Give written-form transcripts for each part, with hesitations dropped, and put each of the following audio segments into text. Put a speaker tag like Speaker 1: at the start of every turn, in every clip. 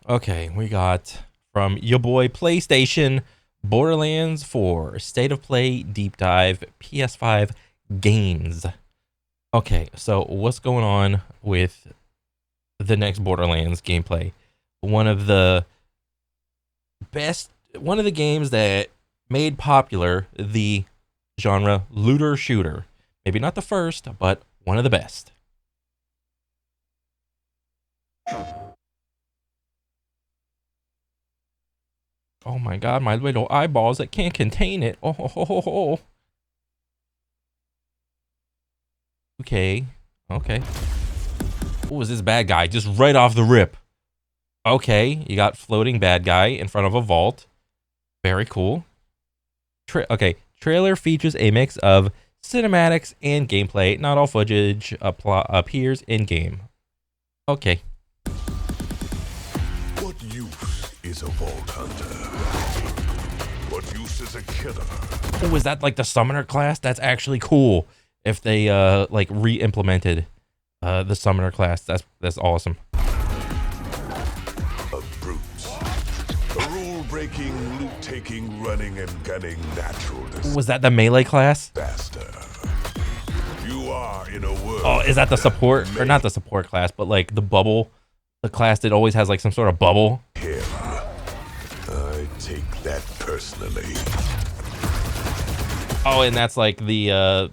Speaker 1: Okay, we got from your boy PlayStation Borderlands 4 State of Play Deep Dive PS5 games. Okay, so what's going on with the next Borderlands gameplay? One of the one of the games that made popular the genre looter shooter. Maybe not the first, but one of the best. Oh my god, my little eyeballs that can't contain it. Oh, ho, ho, ho, ho. Okay. Okay. Who was this bad guy? Just right off the rip. Okay, you got floating bad guy in front of a vault. Very cool. Okay, trailer features a mix of cinematics and gameplay. Not all footage appears in game. Okay.
Speaker 2: What use is a vault hunter? What use is a killer?
Speaker 1: Oh, is that like the summoner class? That's actually cool. If they like re-implemented the summoner class, that's awesome.
Speaker 2: A brute. A rule-breaking, loot-taking, running and gunning natural disaster.
Speaker 1: Was that the melee class?
Speaker 2: You are in a world.
Speaker 1: Oh, is that the support or not the support class, but like the bubble, the class that always has like some sort of bubble?
Speaker 2: Him. I take that personally.
Speaker 1: Oh, and that's like the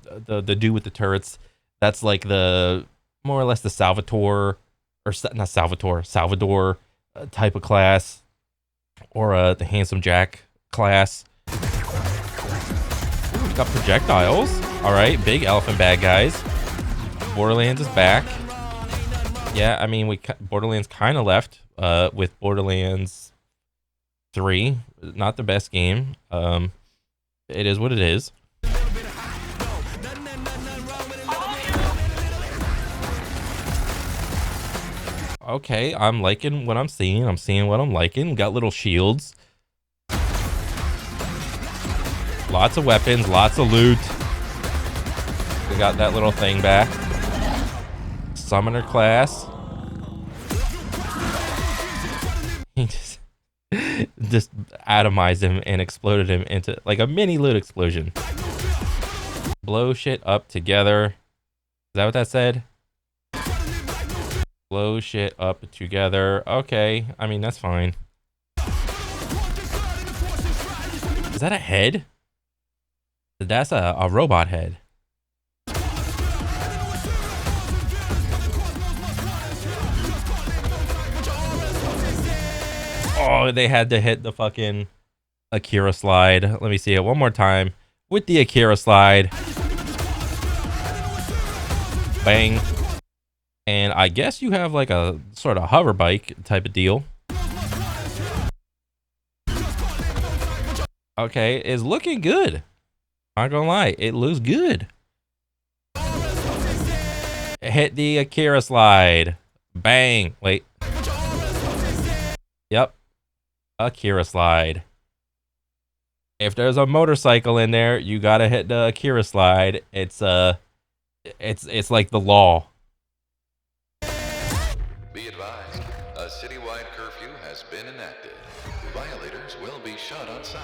Speaker 1: dude with the turrets. That's like the more or less the Salvatore or not Salvador type of class, or the Handsome Jack class. Ooh, we got projectiles. All right, big elephant bad guys. Borderlands is back. Yeah, I mean Borderlands kind of left with Borderlands 3. Not the best game. It is what it is. Okay, I'm liking what I'm seeing. I'm seeing what I'm liking. Got little shields. Lots of weapons, lots of loot. We got that little thing back. Summoner class. He just atomized him and exploded him into like a mini loot explosion. Blow shit up together. Is that what that said? Blow shit up together. Okay, I mean, that's fine. Is that a head? That's a robot head. Oh, they had to hit the fucking Akira slide. Let me see it one more time with the Akira slide. Bang. And I guess you have like a sort of hover bike type of deal. Okay, it's looking good. Not gonna lie, it looks good. Hit the Akira slide. Bang. Wait. Yep. Akira slide. If there's a motorcycle in there, you gotta hit the Akira slide. It's like the law.
Speaker 3: Be advised, a citywide curfew has been enacted. Violators will be shot on sight.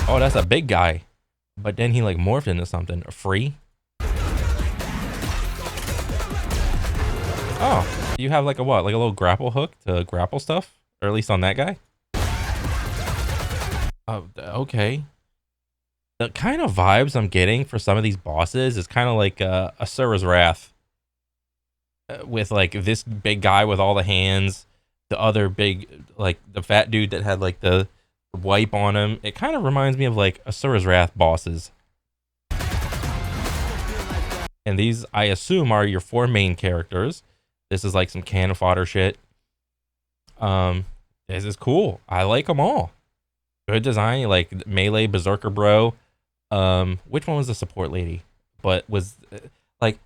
Speaker 1: Oh, that's a big guy. But then he like morphed into something. Free? Oh, you have like a what? Like a little grapple hook to grapple stuff? Or at least on that guy? Oh, okay. The kind of vibes I'm getting for some of these bosses is kind of like Asura's Wrath. With like this big guy with all the hands. The other big, like the fat dude that had like the wipe on him. It kind of reminds me of like Asura's Wrath bosses. And these, I assume, are your 4 main characters. This is like some cannon fodder shit. This is cool. I like them all. Good design, like Melee, Berserker Bro. Which one was the support lady? But was like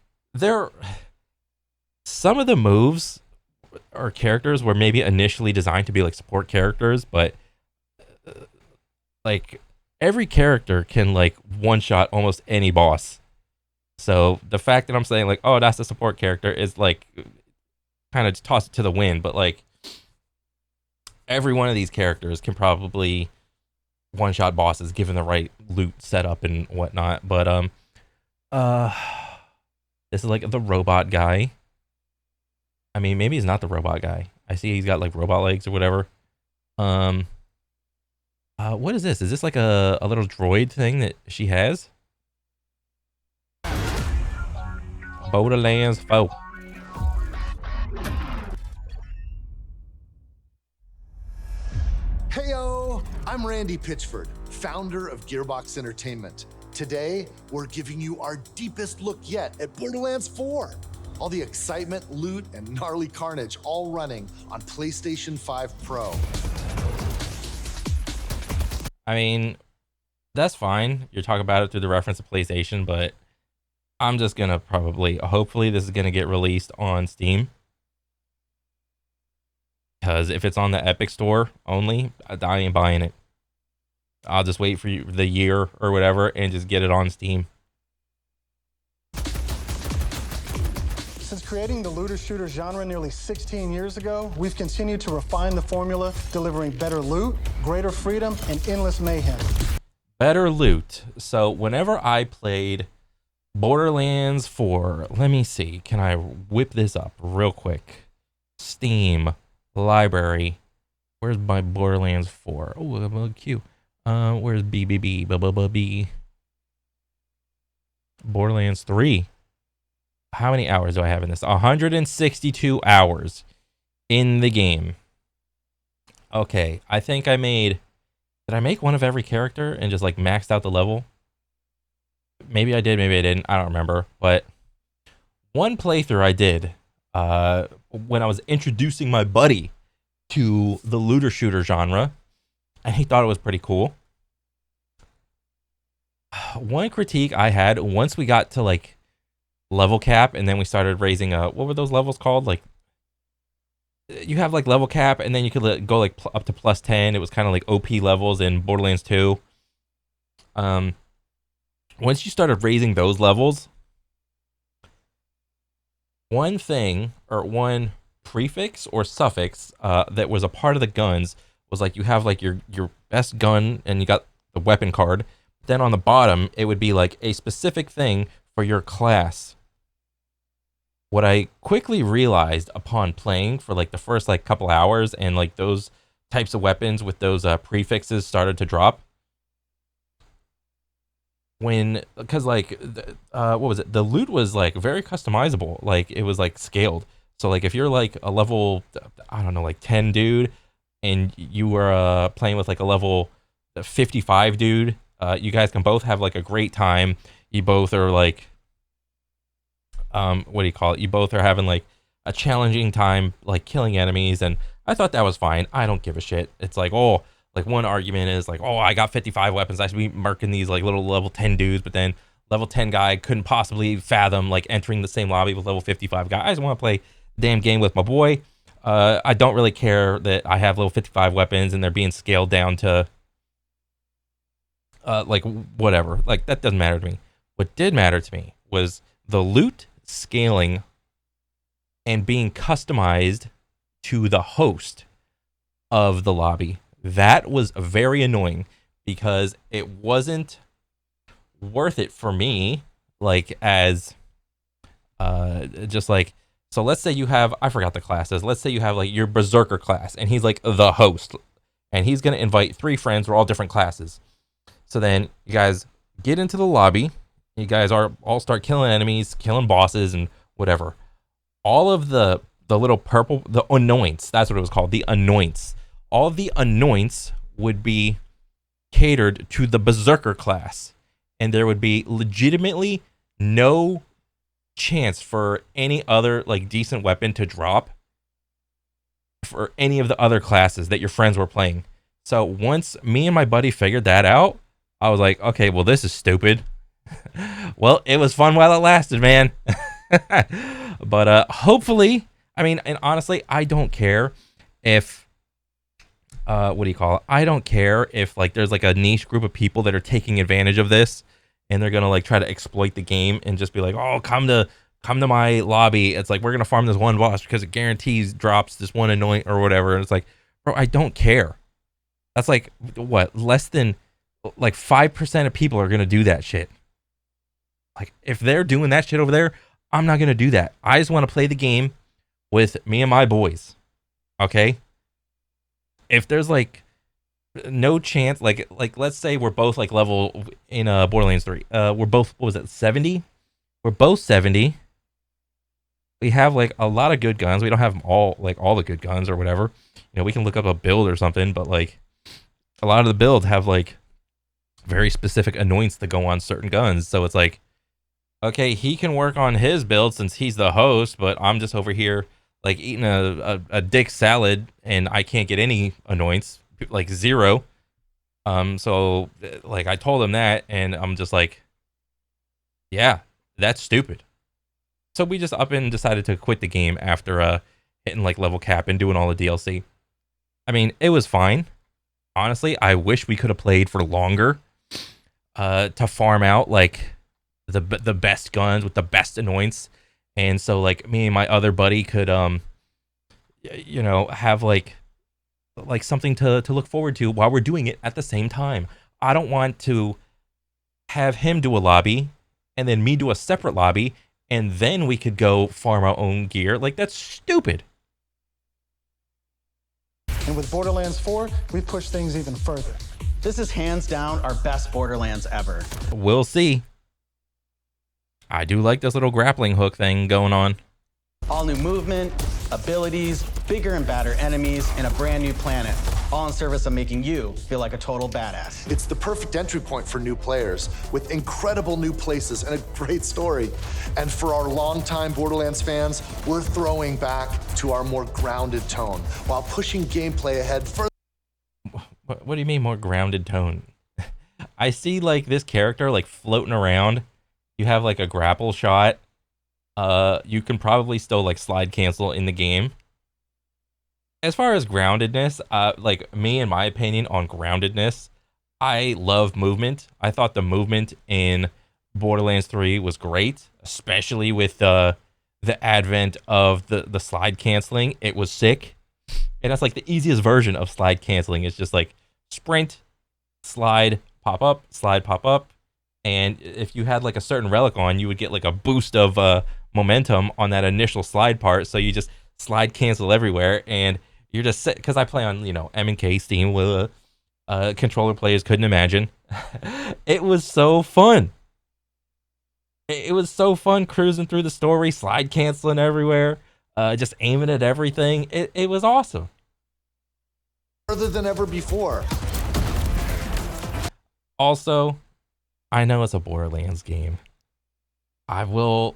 Speaker 1: some of the moves or characters were maybe initially designed to be like support characters, but like every character can like one shot almost any boss. So the fact that I'm saying like, oh, that's a support character is like kind of toss it to the wind, but like every one of these characters can probably one-shot bosses given the right loot setup and whatnot. But this is like the robot guy. I mean, maybe he's not the robot guy. I see he's got like robot legs or whatever. What is this? Is this like a little droid thing that she has? Borderlands 4.
Speaker 4: Heyo, I'm Randy Pitchford, founder of Gearbox Entertainment. Today, we're giving you our deepest look yet at Borderlands 4. All the excitement, loot, and gnarly carnage all running on PlayStation 5 Pro.
Speaker 1: I mean, that's fine. You're talking about it through the reference of PlayStation, but I'm just gonna hopefully this is gonna get released on Steam. Because if it's on the Epic Store only, I ain't buying it. I'll just wait for the year or whatever and just get it on Steam.
Speaker 5: Since creating the looter-shooter genre nearly 16 years ago, we've continued to refine the formula, delivering better loot, greater freedom, and endless mayhem.
Speaker 1: Better loot. So whenever I played Borderlands 4, let me see. Can I whip this up real quick? Steam. Library. Where's my Borderlands 4? Oh, cute. Where's BBB? Borderlands 3. How many hours do I have in this? 162 hours in the game. Okay, I think did I make one of every character and just like maxed out the level? Maybe I did, maybe I didn't. I don't remember. But one playthrough I did when I was introducing my buddy to the looter shooter genre, and he thought it was pretty cool. One critique I had once we got to like level cap, and then we started raising what were those levels called? Like you have like level cap, and then you could go like up to plus 10. It was kind of like OP levels in Borderlands 2. Once you started raising those levels, one thing or one prefix or suffix that was a part of the guns was like you have like your best gun and you got the weapon card. Then on the bottom it would be like a specific thing for your class. What I quickly realized upon playing for like the first like couple hours and like those types of weapons with those prefixes started to drop, because like what was it, the loot was like very customizable. Like it was like scaled, so like if you're like a level, I don't know, like 10 dude and you were playing with like a level 55 dude, you guys can both have like a great time. You both are like what do you call it, you both are having like a challenging time like killing enemies, and I thought that was fine. I don't give a shit. It's like, oh, like one argument is like, oh, I got 55 weapons, I should be marking these like little level 10 dudes, but then level 10 guy couldn't possibly fathom like entering the same lobby with level 55 guy. I just want to play damn game with my boy. I don't really care that I have level 55 weapons and they're being scaled down to like whatever. Like that doesn't matter to me. What did matter to me was the loot scaling and being customized to the host of the lobby. That was very annoying because it wasn't worth it for me, like as just like, so let's say you have, I forgot the classes, let's say you have like your berserker class and he's like the host and he's going to invite 3 friends who are all different classes. So then you guys get into the lobby, you guys all start killing enemies, killing bosses and whatever. All of the little purple, the anoints, that's what it was called, the anoints. All the anoints would be catered to the berserker class, and there would be legitimately no chance for any other like decent weapon to drop for any of the other classes that your friends were playing. So once me and my buddy figured that out, I was like, okay, well, this is stupid. Well, it was fun while it lasted, man. But hopefully, I mean, and honestly, I don't care if what do you call it? I don't care if like there's like a niche group of people that are taking advantage of this and they're gonna like try to exploit the game and just be like, oh, come to come to my lobby. It's like, we're gonna farm this one boss because it guarantees drops this one anoint or whatever. And it's like, bro, I don't care. That's like, what, less than like 5% of people are gonna do that shit. Like, if they're doing that shit over there, I'm not gonna do that. I just want to play the game with me and my boys. Okay? If there's like no chance, like let's say we're both like level in Borderlands 3. We're both, what was it, 70? We're both 70. We have like a lot of good guns. We don't have them all the good guns or whatever. You know, we can look up a build or something, but like a lot of the builds have like very specific anoints that go on certain guns. So it's like, okay, he can work on his build since he's the host, but I'm just over here like eating a dick salad and I can't get any anoints, like 0. So like I told him that and I'm just like, yeah, that's stupid. So we just up and decided to quit the game after hitting like level cap and doing all the DLC. I mean, it was fine. Honestly, I wish we could have played for longer to farm out like the best guns with the best anoints. And so like me and my other buddy could you know, have like something to look forward to while we're doing it at the same time. I don't want to have him do a lobby and then me do a separate lobby and then we could go farm our own gear. Like, that's stupid.
Speaker 5: And with Borderlands 4, we push things even further.
Speaker 6: This is hands down our best Borderlands ever.
Speaker 1: We'll see. I do like this little grappling hook thing going on.
Speaker 6: All new movement, abilities, bigger and badder enemies, and a brand new planet. All in service of making you feel like a total badass.
Speaker 4: It's the perfect entry point for new players with incredible new places and a great story. And for our longtime Borderlands fans, we're throwing back to our more grounded tone while pushing gameplay ahead further.
Speaker 1: What do you mean more grounded tone? I see like this character like floating around. You have like a grapple shot. You can probably still like slide cancel in the game. As far as groundedness, like me in my opinion on groundedness, I love movement. I thought the movement in Borderlands 3 was great, especially with the advent of the slide canceling. It was sick. And that's like the easiest version of slide canceling. It's just like sprint, slide, pop up, slide, pop up. And if you had like a certain relic on, you would get like a boost of momentum on that initial slide part. So you just slide cancel everywhere and you're just set. Because I play on, you know, M&K Steam with controller players couldn't imagine. It was so fun. It was so fun cruising through the story, slide canceling everywhere, just aiming at everything. It was awesome.
Speaker 4: Further than ever before.
Speaker 1: Also, I know it's a Borderlands game. I will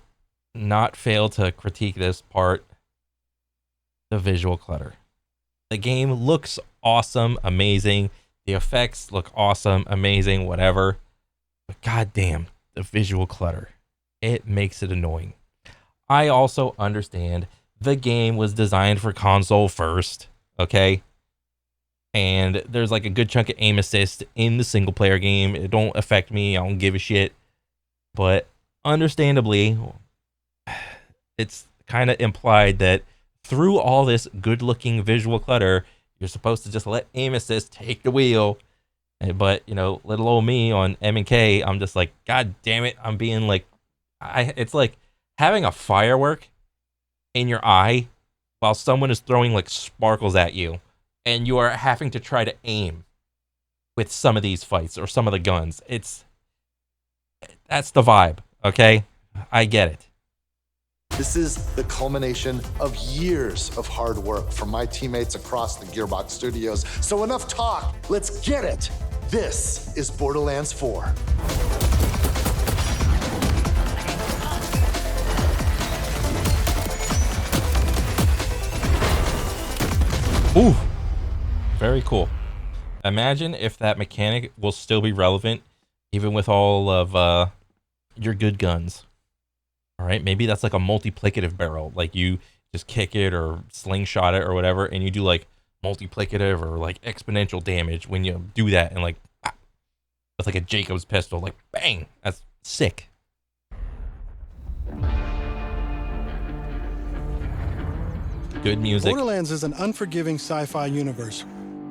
Speaker 1: not fail to critique this part. The visual clutter. The game looks awesome, amazing. The effects look awesome, amazing, whatever. But goddamn, the visual clutter. It makes it annoying. I also understand the game was designed for console first, okay? And there's like a good chunk of aim assist in the single player game. It don't affect me. I don't give a shit. But understandably, it's kind of implied that through all this good looking visual clutter, you're supposed to just let aim assist take the wheel. But, you know, little old me on M&K, I'm just like, God damn it. I'm being like, it's like having a firework in your eye while someone is throwing like sparkles at you. And you are having to try to aim with some of these fights or some of the guns. That's the vibe, okay? I get it.
Speaker 4: This is the culmination of years of hard work from my teammates across the Gearbox studios. So enough talk, let's get it. This is Borderlands 4.
Speaker 1: Ooh. Very cool. Imagine if that mechanic will still be relevant even with all of your good guns. All right, maybe that's like a multiplicative barrel. Like you just kick it or slingshot it or whatever, and you do like multiplicative or like exponential damage when you do that. And like, that's like a Jacob's pistol. Like, bang! That's sick. Good music.
Speaker 5: Borderlands is an unforgiving sci-fi universe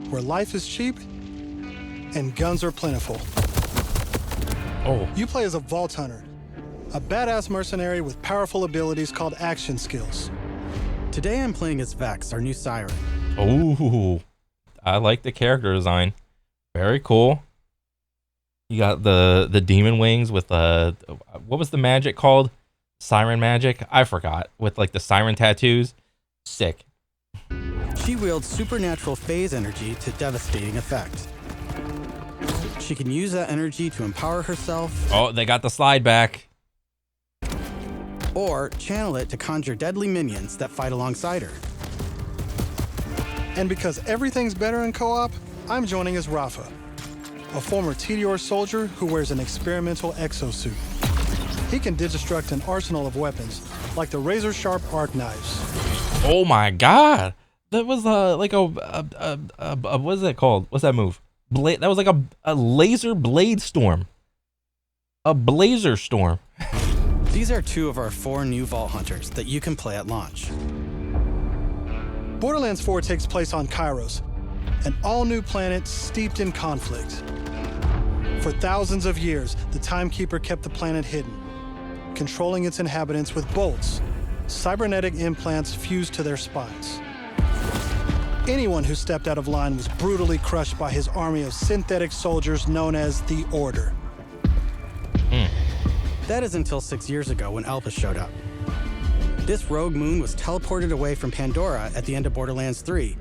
Speaker 5: where life is cheap and guns are plentiful.
Speaker 1: Oh,
Speaker 5: You play as a Vault Hunter, a badass mercenary with powerful abilities called action skills.
Speaker 6: Today I'm playing as Vex, our new siren.
Speaker 1: oh, I like the character design. Very cool. You got the demon wings with what was the magic called? Siren magic? I forgot. With like the siren tattoos. Sick.
Speaker 6: She wields supernatural phase energy to devastating effect. She can use that energy to empower herself
Speaker 1: Oh, they got the slide back.
Speaker 6: or channel it to conjure deadly minions that fight alongside her.
Speaker 5: And because everything's better in co-op, I'm joining as Rafa, a former TDR soldier who wears an experimental exosuit. He can digistruct an arsenal of weapons, like the razor-sharp arc knives.
Speaker 1: Oh my god. That was like a what is that called? What's that move? That was like a laser blade storm. A blazer storm.
Speaker 6: These are 2 of our 4 new Vault Hunters that you can play at launch.
Speaker 5: Borderlands 4 takes place on Kairos, an all-new planet steeped in conflict. For thousands of years, the Timekeeper kept the planet hidden, controlling its inhabitants with bolts, cybernetic implants fused to their spines. Anyone who stepped out of line was brutally crushed by his army of synthetic soldiers known as the Order.
Speaker 6: That is until 6 years ago when Alpha showed up. This rogue moon was teleported away from Pandora at the end of Borderlands 3.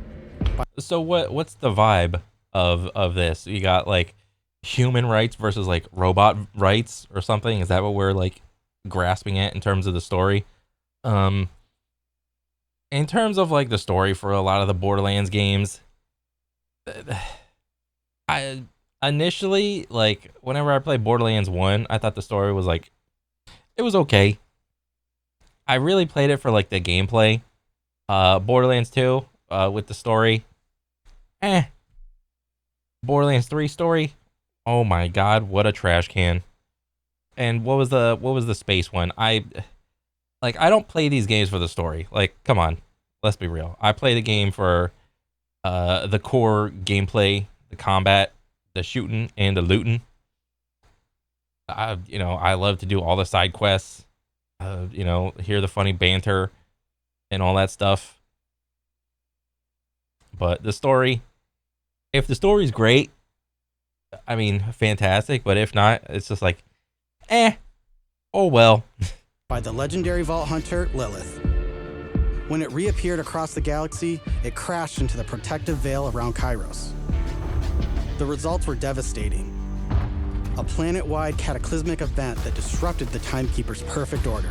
Speaker 1: So what's the vibe of this? You got like human rights versus like robot rights or something? Is that what we're like grasping at in terms of the story? In terms of like the story for a lot of the Borderlands games, I initially, like, whenever I played Borderlands 1, I thought the story was like, it was okay. I really played it for like the gameplay. Borderlands 2, with the story, Borderlands 3 story, oh my god, what a trash can. And what was the space one? I don't play these games for the story. Like, come on, let's be real. I play the game for the core gameplay, the combat, the shooting, and the looting. I love to do all the side quests, hear the funny banter and all that stuff. But the story, if the story's great, I mean, fantastic. But if not, it's just like, oh well.
Speaker 6: By the legendary Vault Hunter, Lilith. When it reappeared across the galaxy, it crashed into the protective veil around Kairos. The results were devastating. A planet-wide cataclysmic event that disrupted the Timekeeper's perfect order.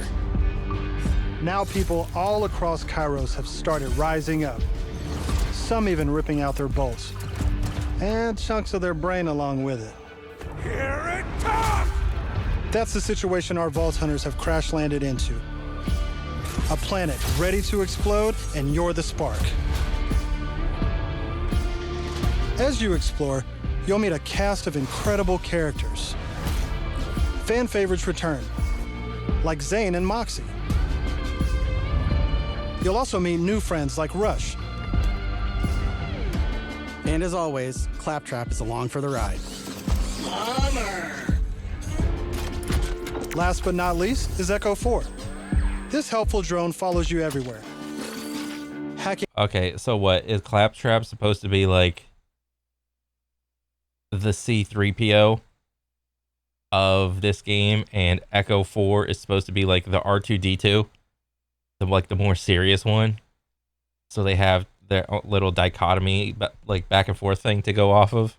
Speaker 5: Now people all across Kairos have started rising up, some even ripping out their bolts, and chunks of their brain along with it.
Speaker 2: Here it comes!
Speaker 5: That's the situation our Vault Hunters have crash-landed into. A planet ready to explode, and you're the spark. As you explore, you'll meet a cast of incredible characters. Fan favorites return, like Zane and Moxie. You'll also meet new friends like Rush.
Speaker 6: And as always, Claptrap is along for the ride.
Speaker 5: Last but not least is Echo 4. This helpful drone follows you everywhere. Hacking
Speaker 1: Okay, so what is Claptrap supposed to be like? The C3PO of this game, and Echo 4 is supposed to be like the R2D2, the more serious one. So they have their little dichotomy, like back and forth thing to go off of.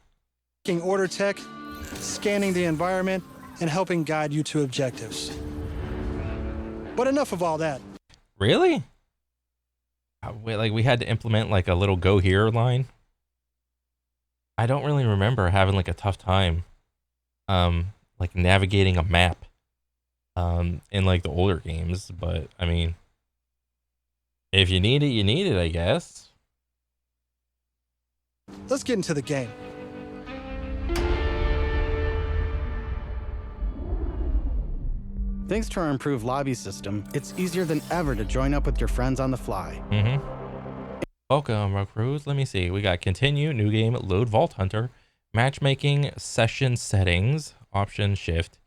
Speaker 5: order tech, scanning the environment, and helping guide you to objectives. But enough of all that.
Speaker 1: Really? We had to implement like a little go here line. I don't really remember having like a tough time, like navigating a map, in like the older games. But I mean, if you need it, you need it, I guess.
Speaker 5: Let's get into the game.
Speaker 6: Thanks to our improved lobby system, it's easier than ever to join up with your friends on the fly.
Speaker 1: Mm-hmm. Welcome, recruits. Let me see. We got continue, new game, load Vault Hunter, matchmaking, session settings, option shift,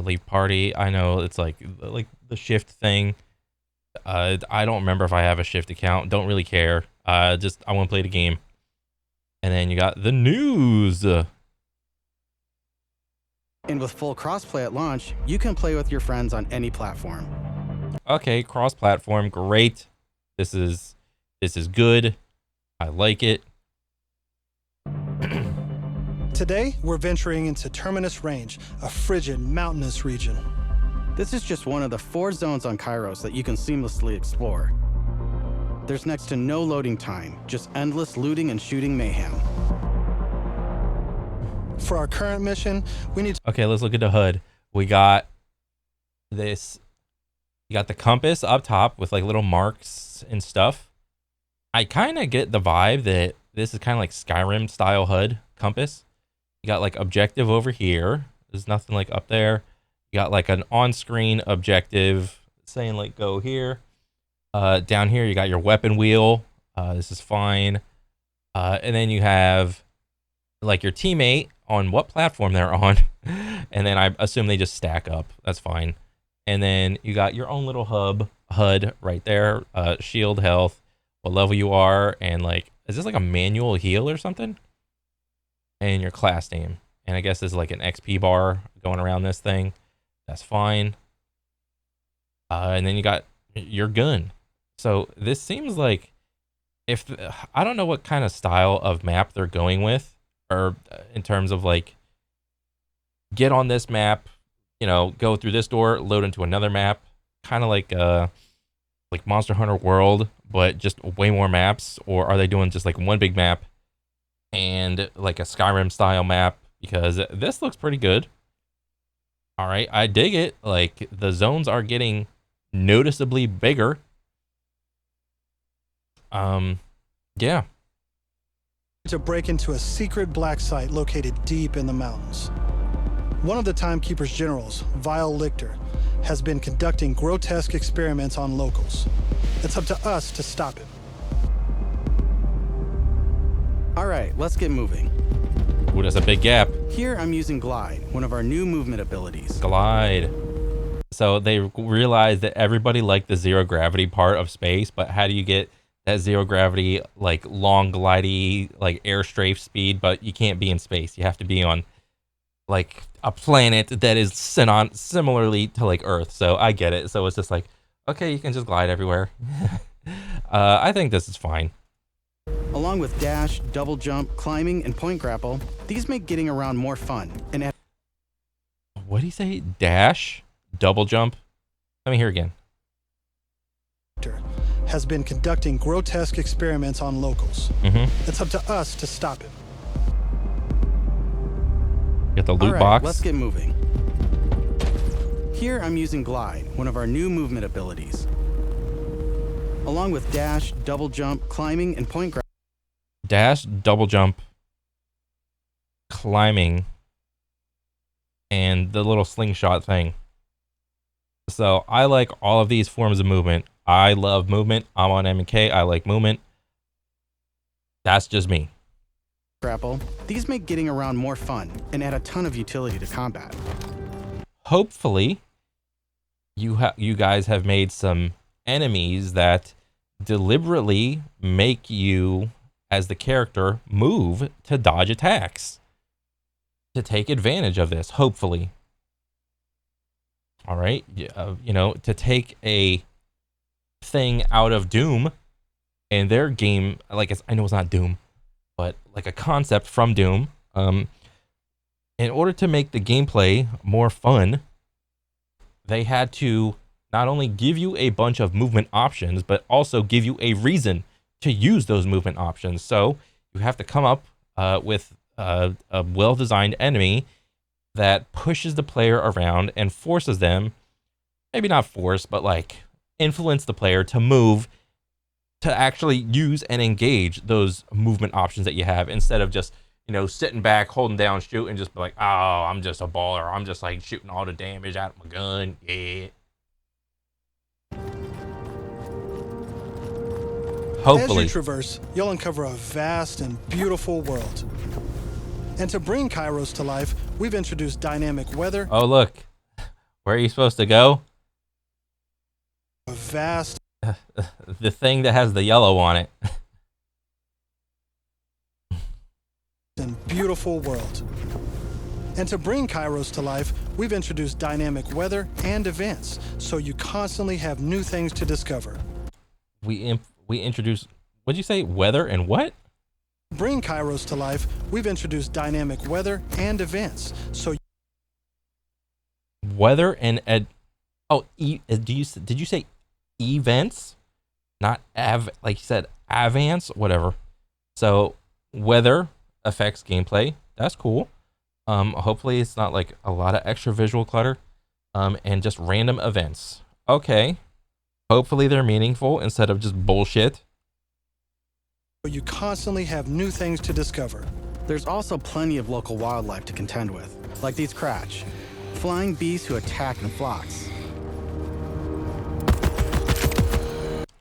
Speaker 1: leave party. I know it's like the shift thing. I don't remember if I have a shift account. Don't really care. Just I want to play the game. And then you got the news.
Speaker 6: And with full crossplay at launch, you can play with your friends on any platform.
Speaker 1: Okay, cross-platform, great. This is good. I like it.
Speaker 5: Today, we're venturing into Terminus Range, a frigid, mountainous region.
Speaker 6: This is just one of the 4 zones on Kairos that you can seamlessly explore. There's next to no loading time, just endless looting and shooting mayhem.
Speaker 5: For our current mission, we need to
Speaker 1: Okay, let's look at the HUD. We got this. You got the compass up top with like little marks and stuff. I kind of get the vibe that this is kind of like Skyrim style HUD compass. You got like objective over here. There's nothing like up there. You got like an on-screen objective saying like go here. Down here you got your weapon wheel. This is fine. And then you have like your teammate on what platform they're on. And then I assume they just stack up. That's fine. And then you got your own little HUD right there. Shield, health, what level you are, and like, is this like a manual heal or something? And your class name. And I guess there's like an XP bar going around this thing. That's fine. And then you got your gun. So this seems like I don't know what kind of style of map they're going with, or in terms of like, get on this map, you know, go through this door, load into another map, kind of like Monster Hunter World, but just way more maps. Or are they doing just like one big map and like a Skyrim style map? Because this looks pretty good. All right, I dig it. Like the zones are getting noticeably bigger. Yeah.
Speaker 5: to break into a secret black site located deep in the mountains. One of the Timekeeper's generals, Vile Lichter, has been conducting grotesque experiments on locals. It's up to us to stop him.
Speaker 6: All right, let's get moving.
Speaker 1: Ooh, that's a big gap.
Speaker 6: Here I'm using Glide, one of our new movement abilities.
Speaker 1: Glide. So they realized that everybody liked the zero gravity part of space, but how do you get that zero gravity, like long glidey, like air strafe speed, but you can't be in space. You have to be on like a planet that is similarly to like Earth. So I get it. So it's just like, okay, you can just glide everywhere. I think this is fine.
Speaker 6: Along with dash, double jump, climbing, and point grapple, these make getting around more fun. And
Speaker 1: What did he say? Dash, double jump. Let me hear again.
Speaker 5: Has been conducting grotesque experiments on locals. It's up to us to stop him.
Speaker 1: Get the loot
Speaker 6: all right,
Speaker 1: box.
Speaker 6: Let's get moving. Here I'm using Glide, one of our new movement abilities. Along with dash, double jump, climbing, and point grapple.
Speaker 1: Dash, double jump, climbing, and the little slingshot thing. So I like all of these forms of movement. I love movement. I'm on M&K. I like movement. That's just me.
Speaker 6: Grapple. These make getting around more fun and add a ton of utility to combat.
Speaker 1: Hopefully, you guys have made some enemies that deliberately make you, as the character, move to dodge attacks, to take advantage of this, hopefully. All right, you know, to take a thing out of Doom and their game, like I know it's not Doom, but like a concept from Doom, in order to make the gameplay more fun, they had to not only give you a bunch of movement options, but also give you a reason to use those movement options. So you have to come up with a well-designed enemy that pushes the player around and forces them, maybe not force, but like influence the player to move, to actually use and engage those movement options that you have, instead of just, you know, sitting back, holding down, shooting, just be like, oh, I'm just a baller. I'm just like shooting all the damage out of my gun. Yeah. Hopefully.
Speaker 5: As you traverse, you'll uncover a vast and beautiful world. And to bring Kairos to life, we've introduced dynamic weather.
Speaker 1: Oh, look. Where are you supposed to go?
Speaker 5: A vast
Speaker 1: The thing that has the yellow on it.
Speaker 5: and beautiful world. And to bring Kairos to life, we've introduced dynamic weather and events, so you constantly have new things to discover.
Speaker 1: We introduced, what'd you say? Weather and what?
Speaker 5: To bring Kairos to life, we've introduced dynamic weather and events, so
Speaker 1: Weather and did you say events? Not like you said, avance, whatever. So weather affects gameplay. That's cool. Hopefully it's not like a lot of extra visual clutter. And just random events. Okay. Hopefully they're meaningful instead of just bullshit.
Speaker 5: you constantly have new things to discover.
Speaker 6: There's also plenty of local wildlife to contend with, like these Kratch, flying beasts who attack in flocks.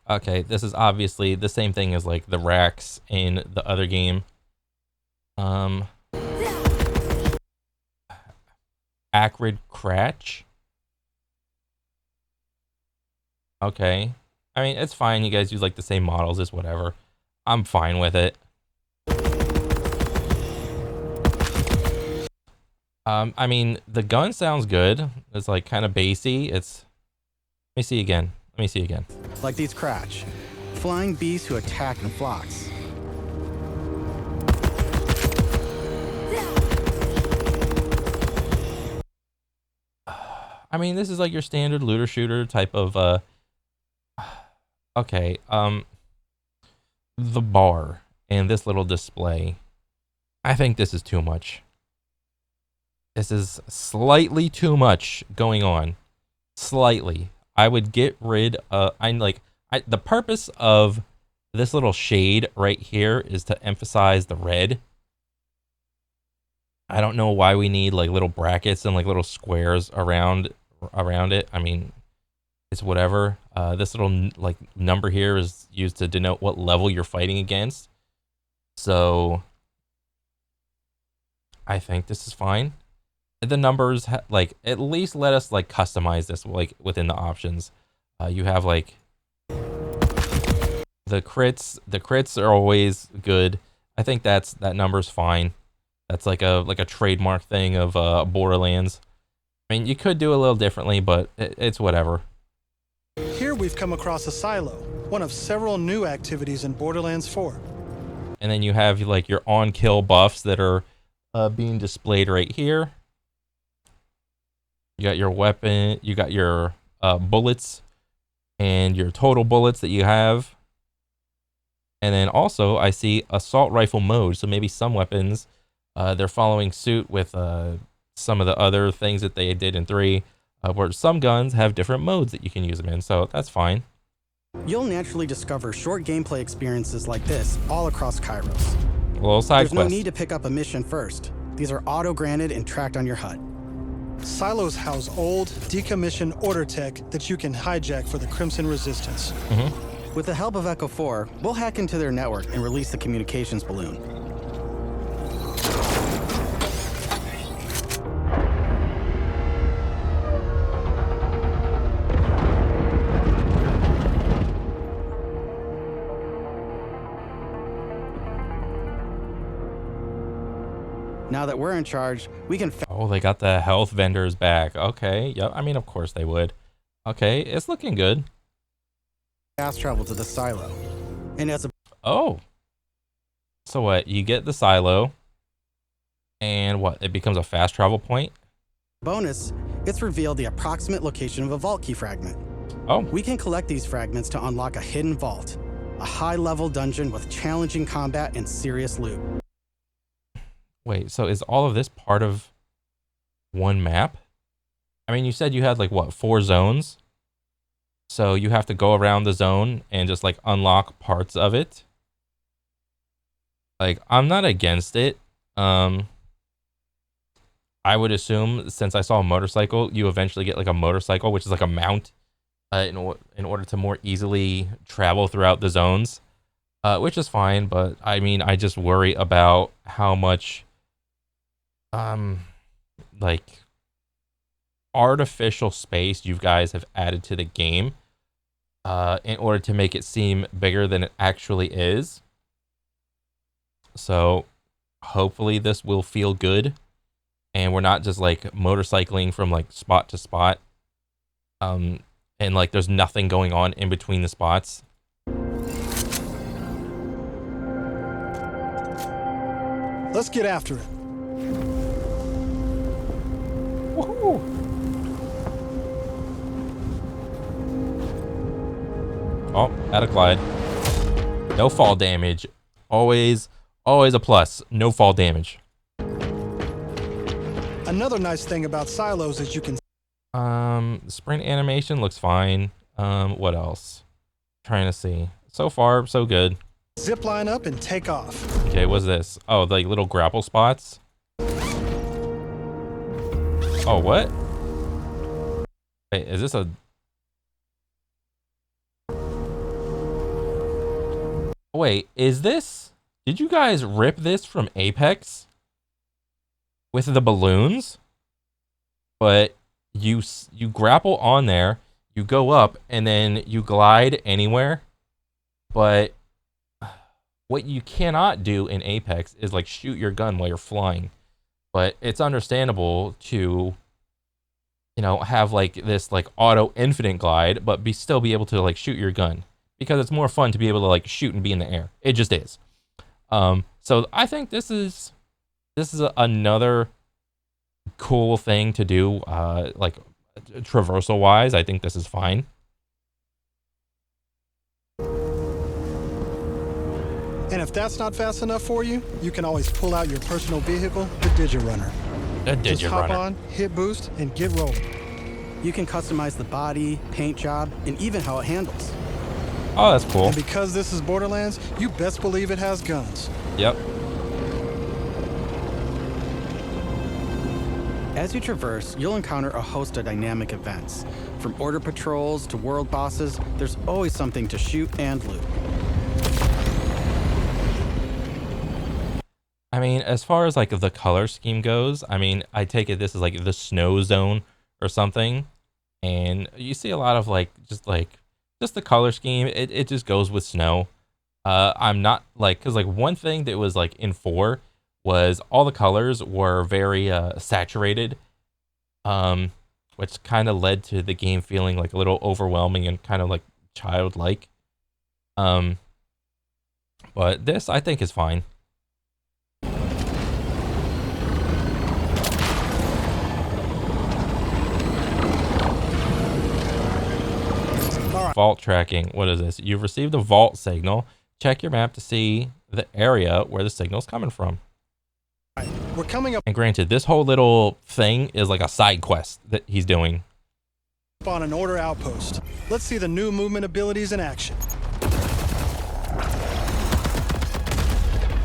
Speaker 1: Okay, this is obviously the same thing as like the racks in the other game. Acrid Kratch. Okay. I mean, it's fine. You guys use like the same models, it's whatever. I'm fine with it. I mean, the gun sounds good. It's like kind of bassy. Let me see again.
Speaker 6: Like these Kratch, flying beasts who attack in flocks.
Speaker 1: I mean, this is like your standard looter shooter type of okay, the bar and this little display. I think this is too much. This is slightly too much going on. Slightly. I would get rid of the purpose of this little shade right here is to emphasize the red. I don't know why we need like little brackets and like little squares around it. I mean, it's whatever. This little like number here is used to denote what level you're fighting against. So I think this is fine. The numbers like at least let us like customize this like within the options. You have like the crits. The crits are always good. I think that number's fine. That's like a trademark thing of Borderlands. I mean, you could do a little differently, but it's whatever.
Speaker 5: Here we've come across a silo, one of several new activities in Borderlands 4.
Speaker 1: And then you have like your on-kill buffs that are being displayed right here. You got your weapon, you got your bullets and your total bullets that you have. And then also I see assault rifle mode. So maybe some weapons, they're following suit with some of the other things that they did in 3, where some guns have different modes that you can use them in. So that's fine.
Speaker 6: You'll naturally discover short gameplay experiences like this all across Kairos.
Speaker 1: A little side
Speaker 6: There's no
Speaker 1: quest.
Speaker 6: need to pick up a mission first. These are auto-granted and tracked on your HUD.
Speaker 5: Silos house old, decommissioned order tech that you can hijack for the Crimson Resistance.
Speaker 6: With the help of Echo 4, we'll hack into their network and release the communications balloon. Now that we're in charge, we can
Speaker 1: Oh, they got the health vendors back. Okay. Yep. I mean, of course they would. Okay. It's looking good.
Speaker 6: fast travel to the silo. And as a
Speaker 1: Oh. So what? You get the silo and what? It becomes a fast travel point?
Speaker 6: bonus, it's revealed the approximate location of a vault key fragment.
Speaker 1: Oh.
Speaker 6: We can collect these fragments to unlock a hidden vault, a high-level dungeon with challenging combat and serious loot.
Speaker 1: Wait, so is all of this part of one map? I mean, you said you had like what, 4 zones? So you have to go around the zone and just like unlock parts of it. Like, I'm not against it. I would assume since I saw a motorcycle, you eventually get like a motorcycle, which is like a mount in order to more easily travel throughout the zones. which is fine. But I mean, I just worry about how much, like artificial space you guys have added to the game, in order to make it seem bigger than it actually is. So hopefully this will feel good, and we're not just like motorcycling from like spot to spot, and like there's nothing going on in between the spots.
Speaker 5: Let's get after it.
Speaker 1: Woohoo! Oh, at a glide. No fall damage. Always a plus. No fall damage.
Speaker 5: Another nice thing about silos is you can
Speaker 1: Sprint animation looks fine. What else? Trying to see. So far, so good.
Speaker 5: zip line up and take off.
Speaker 1: Okay, what's this? Oh, like little grapple spots. Oh, what? Wait, is this a... Wait, is this... Did you guys rip this from Apex? With the balloons? But you grapple on there, you go up, and then you glide anywhere. But what you cannot do in Apex is like shoot your gun while you're flying. But it's understandable to, you know, have like this like auto infinite glide, but still be able to like shoot your gun, because it's more fun to be able to like shoot and be in the air. It just is. So I think this is another cool thing to do, like traversal wise. I think this is fine.
Speaker 5: And if that's not fast enough for you, you can always pull out your personal vehicle, the Digit Runner. Just hop on, hit boost, and get rolling.
Speaker 6: You can customize the body, paint job, and even how it handles.
Speaker 1: Oh, that's cool.
Speaker 5: And because this is Borderlands, you best believe it has guns.
Speaker 1: Yep.
Speaker 6: As you traverse, you'll encounter a host of dynamic events. From order patrols to world bosses, there's always something to shoot and loot.
Speaker 1: I mean, as far as like the color scheme goes, I mean, I take it this is like the snow zone or something, and you see a lot of like just the color scheme. It just goes with snow. I'm not like, because like one thing that was like in 4 was all the colors were very saturated, which kind of led to the game feeling like a little overwhelming and kind of like childlike. But this I think is fine. Vault tracking. What is this? You've received a vault signal. Check your map to see the area where the signal's coming from.
Speaker 5: We're coming up
Speaker 1: And granted, this whole little thing is like a side quest that he's doing.
Speaker 5: on an order outpost. Let's see the new movement abilities in action.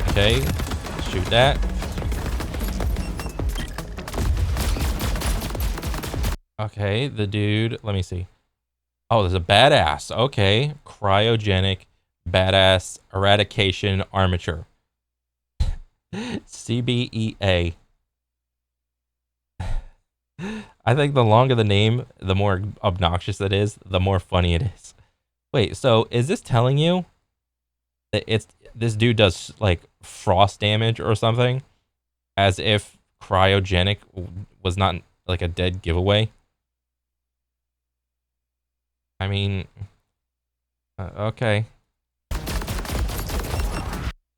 Speaker 1: Okay, shoot that. Okay, the dude, let me see. Oh, there's a badass. Okay, cryogenic badass eradication armature. CBEA. I think the longer the name, the more obnoxious it is, the more funny it is. Wait, so is this telling you that this dude does like frost damage or something? As if cryogenic was not like a dead giveaway? I mean, okay.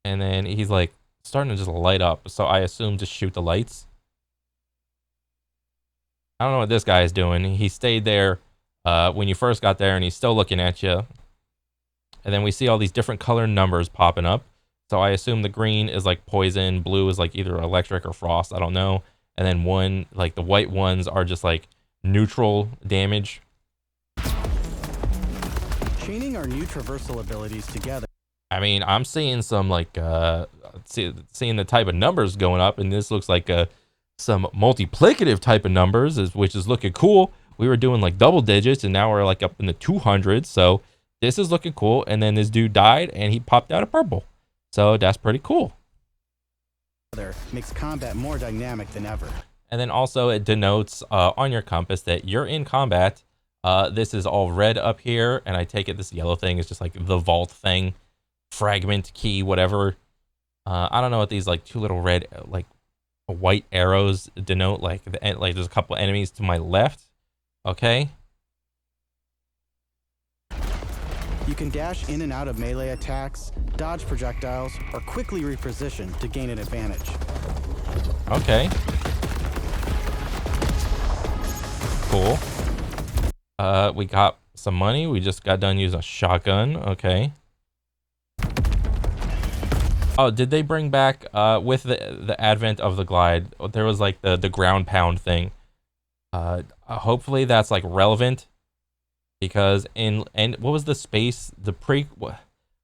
Speaker 1: And then he's like starting to just light up, so I assume just shoot the lights. I don't know what this guy is doing. He stayed there when you first got there, and he's still looking at you. And then we see all these different color numbers popping up. So I assume the green is like poison, blue is like either electric or frost, I don't know. And then one, like the white ones are just like neutral damage.
Speaker 6: Chaining our new traversal abilities together.
Speaker 1: I mean, I'm seeing some like seeing the type of numbers going up, and this looks like some multiplicative type of numbers, which is looking cool. We were doing like double digits, and now we're like up in the 200s. So this is looking cool. And then this dude died and he popped out a purple. So that's pretty cool.
Speaker 6: Makes combat more dynamic than ever.
Speaker 1: And then also it denotes on your compass that you're in combat. This is all red up here, and I take it this yellow thing is just like the vault thing, fragment key, whatever. I don't know what these like two little red like white arrows denote. Like there's a couple enemies to my left. Okay.
Speaker 6: You can dash in and out of melee attacks, dodge projectiles, or quickly reposition to gain an advantage.
Speaker 1: Okay. Cool. We got some money. We just got done using a shotgun. Okay. Oh, did they bring back with the advent of the glide? There was like the ground pound thing. Hopefully that's like relevant, because what was the space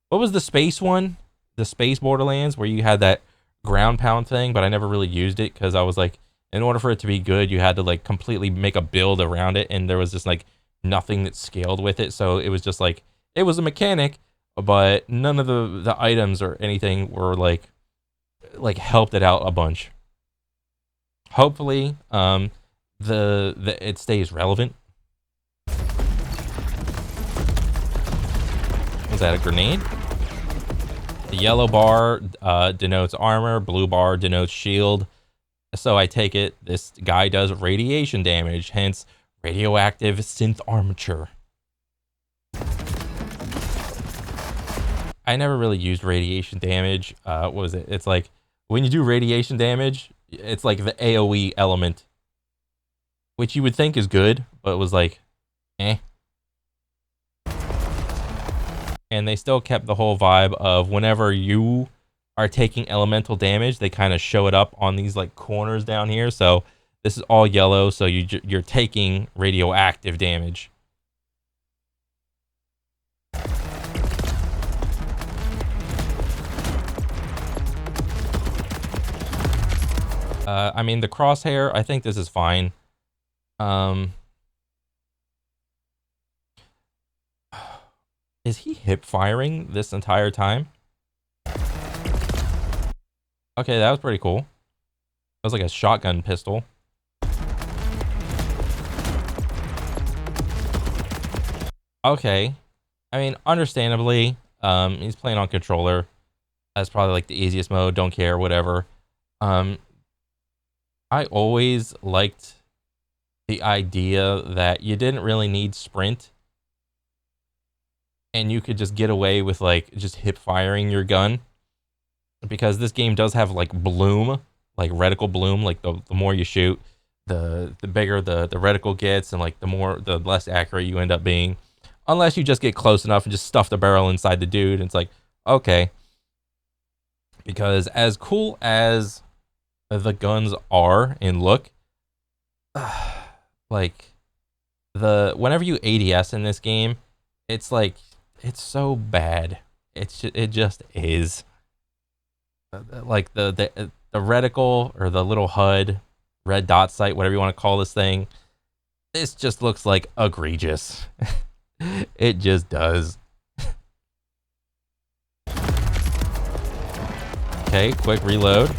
Speaker 1: what was the space one? The space Borderlands where you had that ground pound thing, but I never really used it because I was like, in order for it to be good, you had to like completely make a build around it, and there was just like nothing that scaled with it. So it was just like, it was a mechanic, but none of the items or anything were like helped it out a bunch. Hopefully, it stays relevant. Was that a grenade? The yellow bar denotes armor, blue bar denotes shield. So I take it this guy does radiation damage, hence radioactive synth armature. I never really used radiation damage. What was it? It's like when you do radiation damage, it's like the AoE element, which you would think is good, but it was like, eh. And they still kept the whole vibe of whenever you are taking elemental damage, they kind of show it up on these like corners down here. So this is all yellow, so you're taking radioactive damage. I mean, the crosshair, I think this is fine. Is he hip firing this entire time? Okay, that was pretty cool. That was like a shotgun pistol. Okay. I mean, understandably, he's playing on controller. That's probably like the easiest mode, don't care, whatever. I always liked the idea that you didn't really need sprint, and you could just get away with like just hip firing your gun, because this game does have like bloom, like reticle bloom. Like the more you shoot, the bigger the reticle gets, and like the less accurate you end up being, unless you just get close enough and just stuff the barrel inside the dude. And it's like, okay, because as cool as the guns are in look, like whenever you ADS in this game, it's like, it's so bad. It just is. Like the reticle, or the little HUD, red dot sight, whatever you want to call this thing, this just looks like egregious. It just does. Okay, quick reload.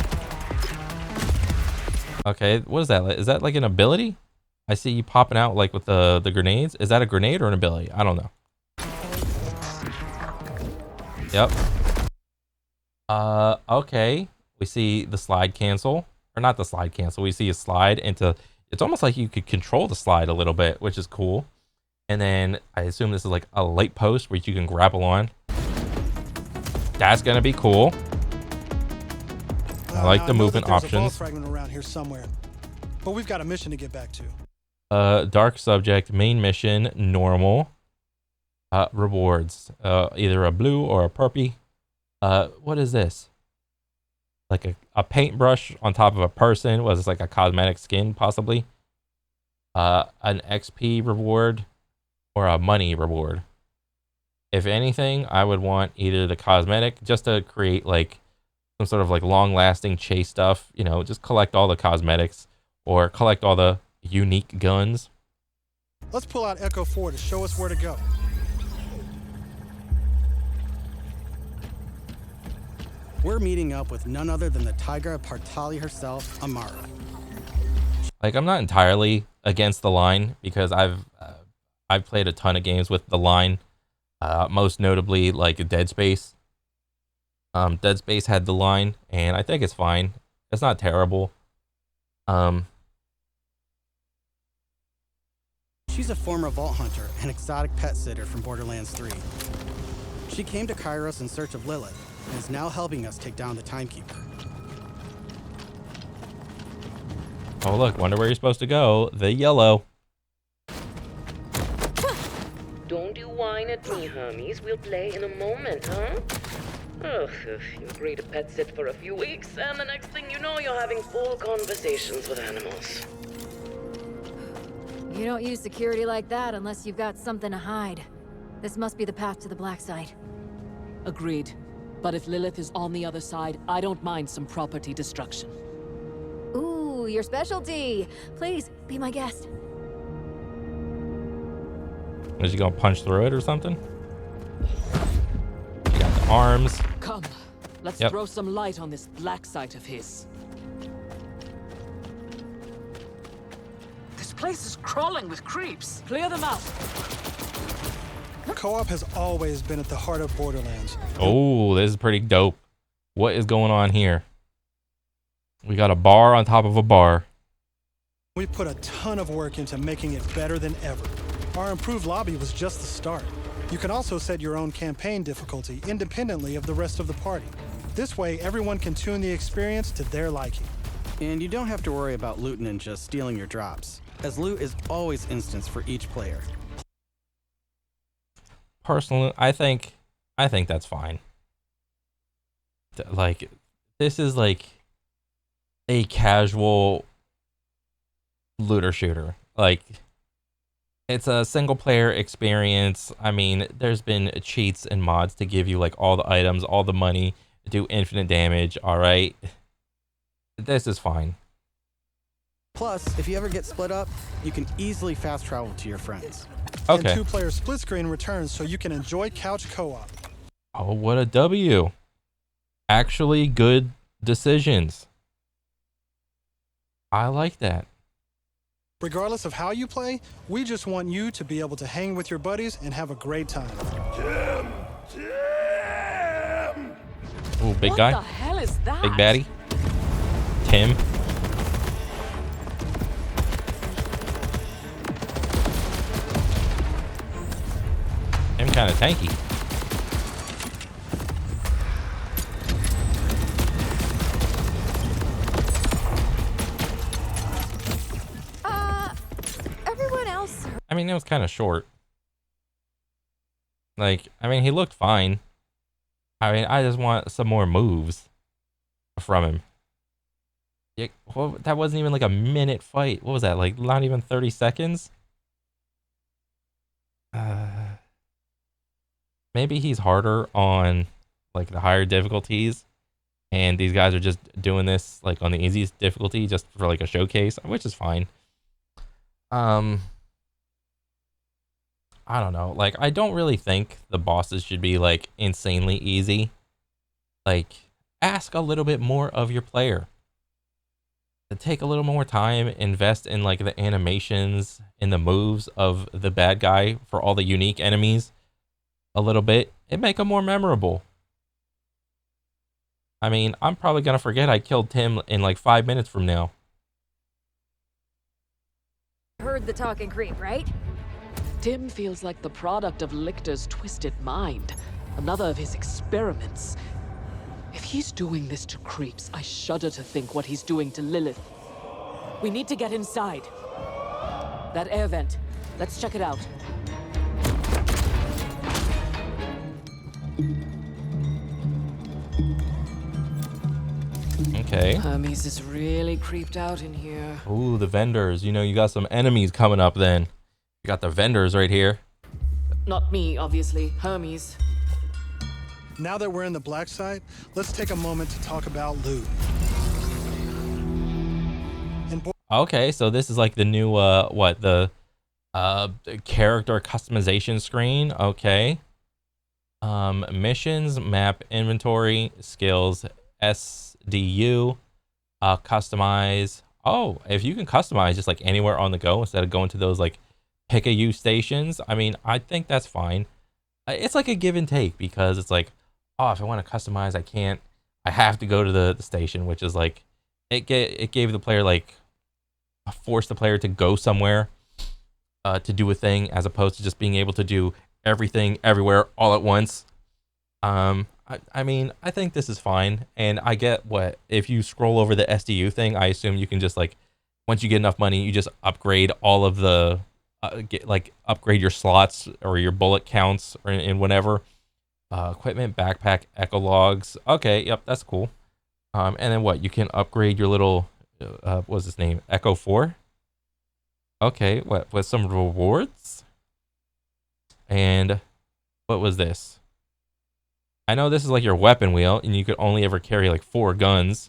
Speaker 1: Okay, what is that? Is that like an ability? I see you popping out like with the grenades. Is that a grenade or an ability? I don't know. Yep. Okay. We see the slide cancel. Or not the slide cancel. We see a slide into... It's almost like you could control the slide a little bit, which is cool. And then I assume this is like a light post where you can grapple on. That's gonna be cool. I like the movement options.
Speaker 5: There's a vault fragment around here somewhere, but we've got a mission to get back to.
Speaker 1: Dark subject, main mission, normal. Rewards, either a blue or a purpy. What is this? Like a paintbrush on top of a person. Was this like a cosmetic skin, possibly? An XP reward or a money reward. If anything, I would want either the cosmetic, just to create like some sort of like long-lasting chase stuff. You know, just collect all the cosmetics, or collect all the unique guns.
Speaker 5: Let's pull out Echo 4 to show us where to go.
Speaker 6: We're meeting up with none other than the Tigra Partali herself, Amara.
Speaker 1: Like, I'm not entirely against the line because I've played a ton of games with the line, most notably like Dead Space. Dead Space had the line, and I think it's fine. It's not terrible.
Speaker 6: She's a former vault hunter and exotic pet sitter from Borderlands 3. She came to Kairos in search of Lilith and is now helping us take down the Timekeeper.
Speaker 1: Oh look, wonder where you're supposed to go. The yellow.
Speaker 7: Don't you whine at me, homies. We'll play in a moment, huh? Ugh, you agree to pet sit for a few weeks, and the next thing you know, you're having full conversations with animals.
Speaker 8: You don't use security like that unless you've got something to hide. This must be the path to the black side.
Speaker 9: Agreed. But if Lilith is on the other side, I don't mind some property destruction.
Speaker 8: Ooh, your specialty. Please, be my guest.
Speaker 1: Is he gonna punch through it or something? You got the arms.
Speaker 9: Come, let's
Speaker 1: Yep.
Speaker 9: throw some light on this black site of his. This place is crawling with creeps. Clear them out.
Speaker 5: Co-op has always been at the heart of Borderlands.
Speaker 1: Oh, this is pretty dope. What is going on here? We got a bar on top of a bar.
Speaker 5: We put a ton of work into making it better than ever. Our improved lobby was just the start. You can also set your own campaign difficulty independently of the rest of the party. This way, everyone can tune the experience to their liking.
Speaker 6: And you don't have to worry about loot ninjas stealing your drops, as loot is always instanced for each player.
Speaker 1: Personally, I think that's fine. Like, this is like a casual looter shooter. Like, it's a single player experience. I mean, there's been cheats and mods to give you like all the items, all the money, do infinite damage. All right, this is fine.
Speaker 6: Plus, if you ever get split up, you can easily fast travel to your friends.
Speaker 1: Okay.
Speaker 5: And two-player split screen returns so you can enjoy couch co-op.
Speaker 1: Oh, what a W. Actually, good decisions. I like that.
Speaker 5: Regardless of how you play, we just want you to be able to hang with your buddies and have a great time.
Speaker 1: Ooh, big
Speaker 9: What
Speaker 1: guy.
Speaker 9: the hell is that?
Speaker 1: Big baddie. Tim. Him kind of tanky.
Speaker 8: Everyone else.
Speaker 1: I mean, it was kind of short. Like, I mean, he looked fine. I mean, I just want some more moves from him. Yeah, well, that wasn't even like a minute fight. What was that? Like, not even 30 seconds? Maybe he's harder on like the higher difficulties, and these guys are just doing this like on the easiest difficulty just for like a showcase, which is fine. I don't know. Like, I don't really think the bosses should be like insanely easy. Like, ask a little bit more of your player. Take a little more time, invest in like the animations and the moves of the bad guy for all the unique enemies a little bit and make them more memorable. I mean, I'm probably gonna forget I killed Tim in like 5 minutes from now.
Speaker 8: Heard the talking creep, right?
Speaker 9: Tim feels like the product of Lichter's twisted mind. Another of his experiments. If he's doing this to creeps, I shudder to think what he's doing to Lilith. We need to get inside. That air vent. Let's check it out.
Speaker 1: Okay.
Speaker 9: Hermes is really creeped out in here.
Speaker 1: Ooh, the vendors. You know, you got some enemies coming up then. You got the vendors right here.
Speaker 9: Not me, obviously. Hermes.
Speaker 5: Now that we're in the black site, let's take a moment to talk about loot.
Speaker 1: Okay, so this is like the new the character customization screen. Okay. Missions, map, inventory, skills, SDU, customize. Oh, if you can customize just like anywhere on the go instead of going to those like pick a U stations, I mean, I think that's fine. It's like a give and take because it's like, oh, if I want to customize, I have to go to the station, which is like, it gave the player like, forced the player to go somewhere to do a thing as opposed to just being able to do everything everywhere all at once. I mean, I think this is fine, and I get what if you scroll over the SDU thing. I assume you can just like once you get enough money, you just upgrade all of the upgrade your slots or your bullet counts or in whatever equipment, backpack, echo logs. Okay, yep, that's cool. And then what? You can upgrade your little what's his name? Echo 4. Okay, what with some rewards? And what was this? I know this is like your weapon wheel, and you could only ever carry like 4 guns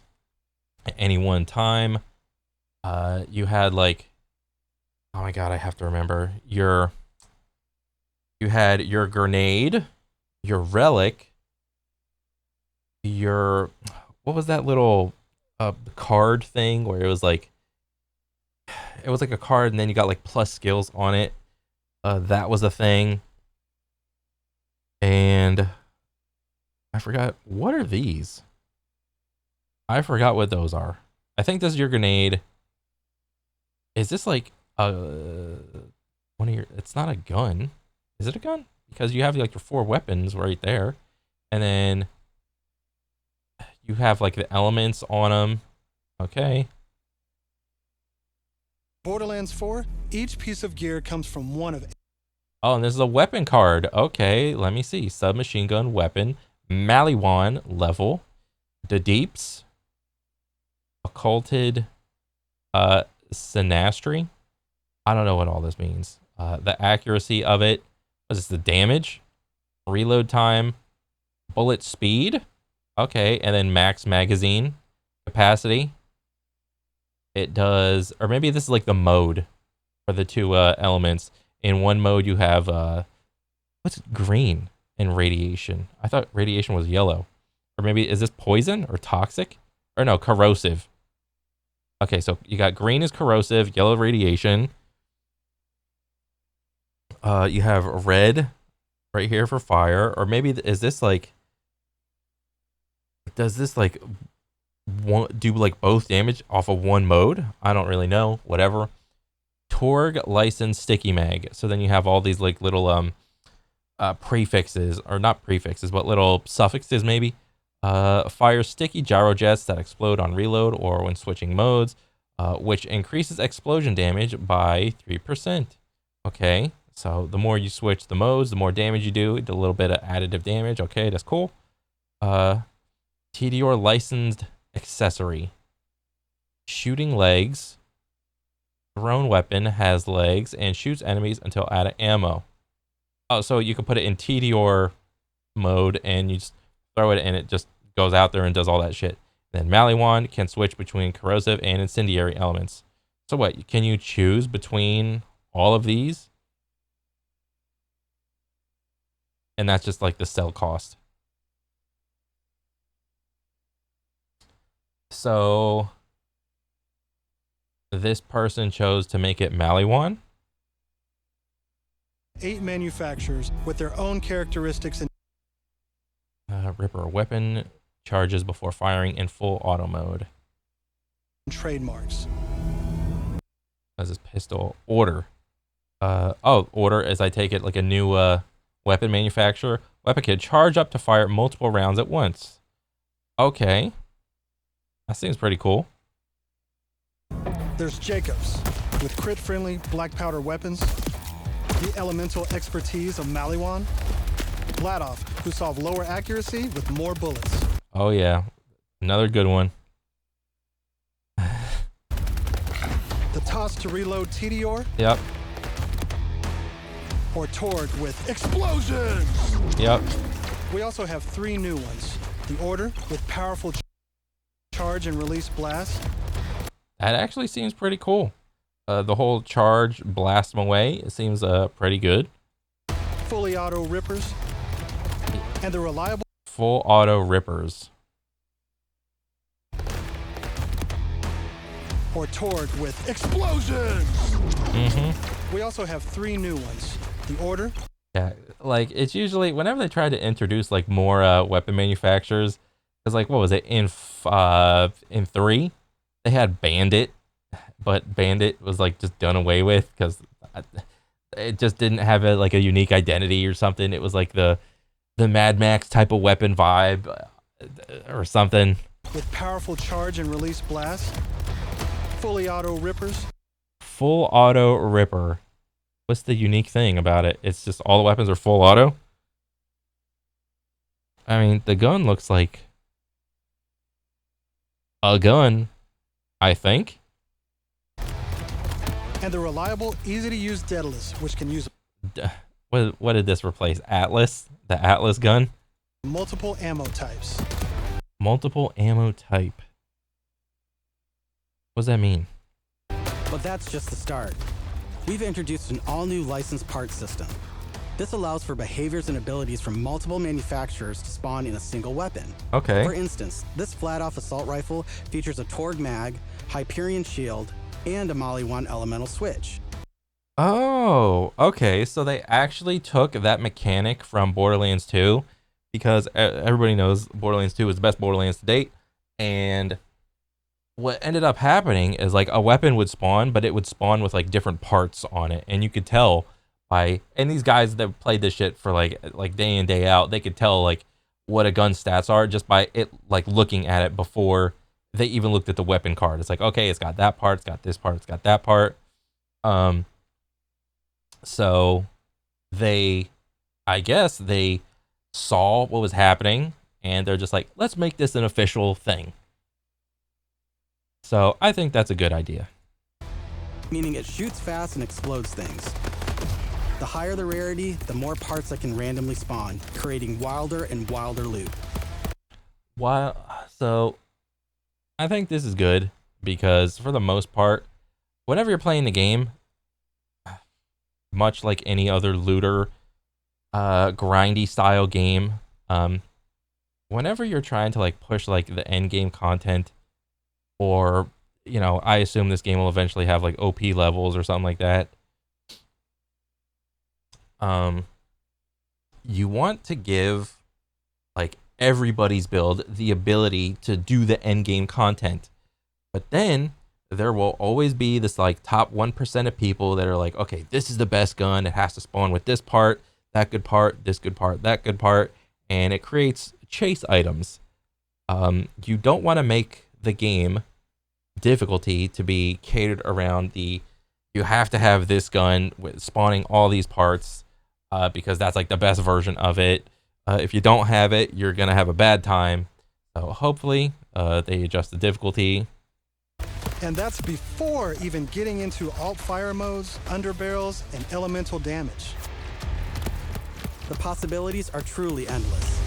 Speaker 1: at any one time. You had like, oh my god, I have to remember. You had your grenade, your relic, your, what was that little card thing where it was like a card and then you got like plus skills on it. That was a thing. And I forgot, what are these? I forgot what those are. I think this is your grenade. Is this like one of your, it's not a gun. Is it a gun? Because you have like your 4 weapons right there. And then you have like the elements on them. Okay.
Speaker 5: Borderlands 4, each piece of gear comes from one of.
Speaker 1: Oh, and this is a weapon card. Okay, let me see. Submachine gun weapon, Maliwan level, the deeps, occulted, synastry. I don't know what all this means. The accuracy of it. What is this? The damage, reload time, bullet speed. Okay, and then max magazine capacity. It does, or maybe this is like the mode for the 2 elements. In one mode, you have what's green and radiation. I thought radiation was yellow, or maybe is this poison or toxic, or no, corrosive. Okay, so you got green is corrosive, yellow radiation. You have red right here for fire, or maybe is this like? Does this like do like both damage off of one mode? I don't really know. Whatever. Torg license sticky mag. So then you have all these like little prefixes, or not prefixes, but little suffixes maybe. Fire sticky gyro jets that explode on reload or when switching modes, which increases explosion damage by 3%. Okay, so the more you switch the modes, the more damage you do. A little bit of additive damage. Okay, that's cool. TDR licensed accessory. Shooting legs. Thrown weapon has legs and shoots enemies until out of ammo. Oh, so you can put it in TDR mode and you just throw it and it just goes out there and does all that shit. Then Maliwan can switch between corrosive and incendiary elements. So what, can you choose between all of these? And that's just like the sell cost. So this person chose to make it Maliwan.
Speaker 5: 8 manufacturers with their own characteristics and
Speaker 1: Ripper weapon charges before firing in full auto mode.
Speaker 5: trademarks.
Speaker 1: As this pistol order. Order as I take it like a new weapon manufacturer. Weapon can charge up to fire multiple rounds at once. Okay. That seems pretty cool.
Speaker 5: There's Jacobs, with crit-friendly black powder weapons, the elemental expertise of Maliwan, Vladov, who solve lower accuracy with more bullets.
Speaker 1: Oh yeah, another good one.
Speaker 5: The toss to reload TDR.
Speaker 1: Yep.
Speaker 5: Or Torg with explosions.
Speaker 1: Yep.
Speaker 5: We also have 3 new ones. The Order with powerful charge and release blast.
Speaker 1: That actually seems pretty cool. The whole charge, blast them away, it seems pretty good.
Speaker 5: Fully auto rippers. And the reliable
Speaker 1: Full auto rippers.
Speaker 5: or Torg with explosions.
Speaker 1: Mm-hmm.
Speaker 5: We also have 3 new ones. The Order,
Speaker 1: Yeah, like it's usually whenever they try to introduce like more weapon manufacturers, because like what was it in 3, they had Bandit, but Bandit was like just done away with because it just didn't have like a unique identity or something. It was like the Mad Max type of weapon vibe or something.
Speaker 5: with powerful charge and release blasts. Fully auto rippers.
Speaker 1: Full auto ripper. What's the unique thing about it? It's just all the weapons are full auto. I mean, the gun looks like a gun, I think.
Speaker 5: And the reliable, easy-to-use Daedalus, which can use
Speaker 1: What did this replace? Atlas? The Atlas gun?
Speaker 5: multiple ammo types.
Speaker 1: Multiple ammo type. What does that mean?
Speaker 6: But that's just the start. We've introduced an all-new licensed parts system. This allows for behaviors and abilities from multiple manufacturers to spawn in a single weapon.
Speaker 1: Okay.
Speaker 6: For instance, this flat-off assault rifle features a Torg mag, Hyperion shield, and a Molly 1 elemental switch.
Speaker 1: Oh, okay. So they actually took that mechanic from Borderlands 2 because everybody knows Borderlands 2 is the best Borderlands to date. And what ended up happening is like a weapon would spawn, but it would spawn with like different parts on it. And you could tell by, and these guys that played this shit for like day in, day out, they could tell like what a gun stats are just by it like looking at it before they even looked at the weapon card. It's like, okay, it's got that part, it's got this part, it's got that part. So I guess they saw what was happening and they're just like, let's make this an official thing. So I think that's a good idea.
Speaker 6: Meaning it shoots fast and explodes things. The higher the rarity, the more parts that can randomly spawn, creating wilder and wilder loot.
Speaker 1: So I think this is good because for the most part, whenever you're playing the game, much like any other looter, grindy style game, whenever you're trying to like push like the end game content, or you know, I assume this game will eventually have like OP levels or something like that. You want to give like everybody's build the ability to do the end game content, but then there will always be this like top 1% of people that are like, okay, this is the best gun. It has to spawn with this part, that good part, this good part, that good part, and it creates chase items. You don't want to make the game difficulty to be catered around you have to have this gun with spawning all these parts because that's like the best version of it. If you don't have it, you're gonna have a bad time. So hopefully they adjust the difficulty.
Speaker 5: And that's before even getting into alt fire modes, underbarrels, and elemental damage.
Speaker 6: The possibilities are truly endless.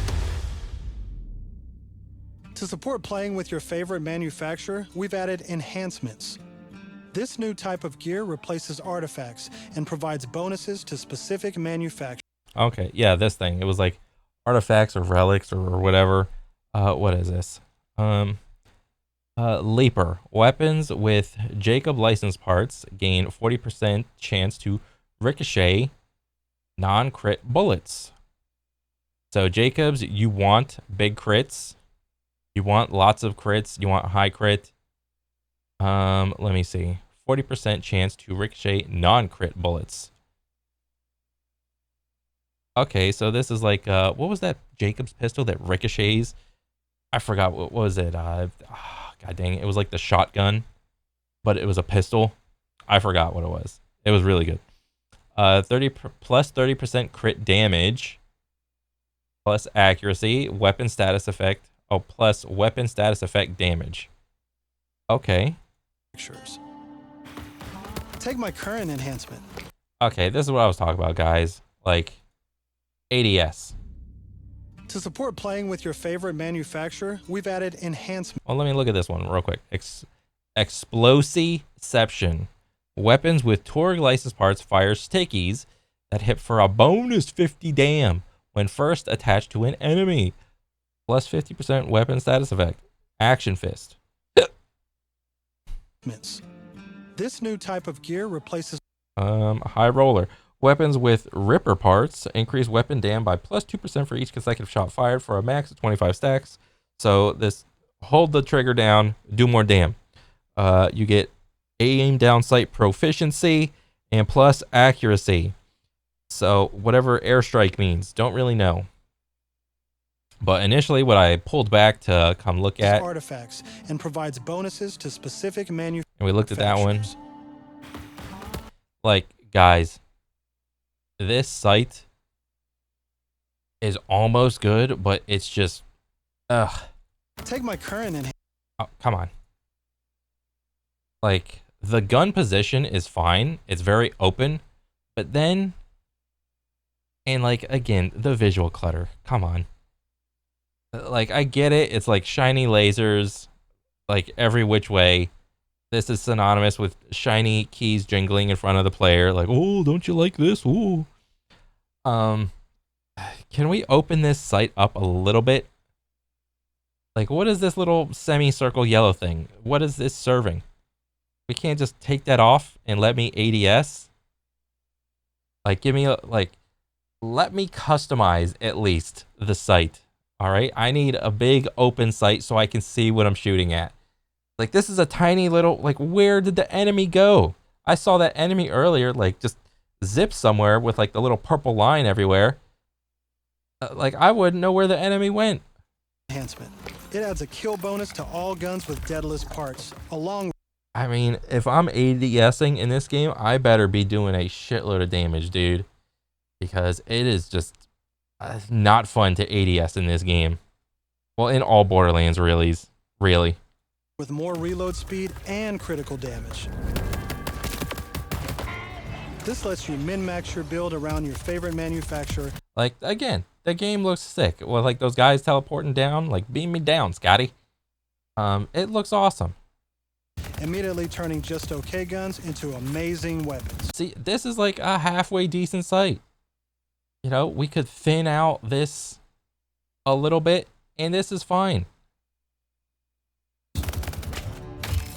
Speaker 5: To support playing with your favorite manufacturer, we've added enhancements. This new type of gear replaces artifacts and provides bonuses to specific manufacturers.
Speaker 1: Okay, yeah, this thing. It was like artifacts or relics or whatever. What is this? Leaper. Weapons with Jacob license parts gain 40% chance to ricochet non-crit bullets. So Jacobs, you want big crits. You want lots of crits. You want high crit. Let me see. 40% chance to ricochet non-crit bullets. Okay, so this is like, what was that Jacobs pistol that ricochets? I forgot, what was it? God dang it. It was like the shotgun, but it was a pistol. I forgot what it was. It was really good. 30% crit damage, plus accuracy, weapon status effect. Oh, plus weapon status effect damage. Okay.
Speaker 5: Take my current enhancement.
Speaker 1: Okay, this is what I was talking about, guys. Like, ADS.
Speaker 5: To support playing with your favorite manufacturer, we've added enhancements.
Speaker 1: Well, let me look at this one real quick. Explosiception. Weapons with Torg license parts fire stickies that hit for a bonus 50 dam when first attached to an enemy. Plus 50% weapon status effect. Action Fist.
Speaker 5: This new type of gear replaces
Speaker 1: High Roller. Weapons with Ripper parts increase weapon dam by plus 2% for each consecutive shot fired for a max of 25 stacks. So this, hold the trigger down, do more dam. You get aim down sight proficiency and plus accuracy. So whatever airstrike means, don't really know. But initially what I pulled back to come look at
Speaker 5: artifacts and provides bonuses to specific manufacturers.
Speaker 1: and we looked at that one. Like, guys, this sight is almost good, but it's just,
Speaker 5: Take my current
Speaker 1: oh, come on. Like, the gun position is fine. It's very open. But then, and like, again, the visual clutter. Come on. Like, I get it. It's like shiny lasers, like every which way. This is synonymous with shiny keys jingling in front of the player. Like, oh, don't you like this? Ooh. Can we open this sight up a little bit? Like, what is this little semicircle yellow thing? What is this serving? We can't just take that off and let me ADS? Like, give me a, like, let me customize at least the sight. All right, I need a big open sight so I can see what I'm shooting at. Like, this is a tiny little, like, where did the enemy go? I saw that enemy earlier, like, just zip somewhere with, like, the little purple line everywhere. Like, I wouldn't know where the enemy went.
Speaker 5: Enhancement. It adds a kill bonus to all guns with deadless parts, along.
Speaker 1: I mean, if I'm ADSing in this game, I better be doing a shitload of damage, dude. Because it is just not fun to ADS in this game. Well, in all Borderlands, really.
Speaker 5: With more reload speed and critical damage. This lets you min-max your build around your favorite manufacturer.
Speaker 1: Like, again, the game looks sick. Well, like those guys teleporting down, like, beam me down, Scotty. It looks awesome.
Speaker 5: Immediately turning just okay guns into amazing weapons.
Speaker 1: See, this is like a halfway decent sight. You know, we could thin out this a little bit, and this is fine.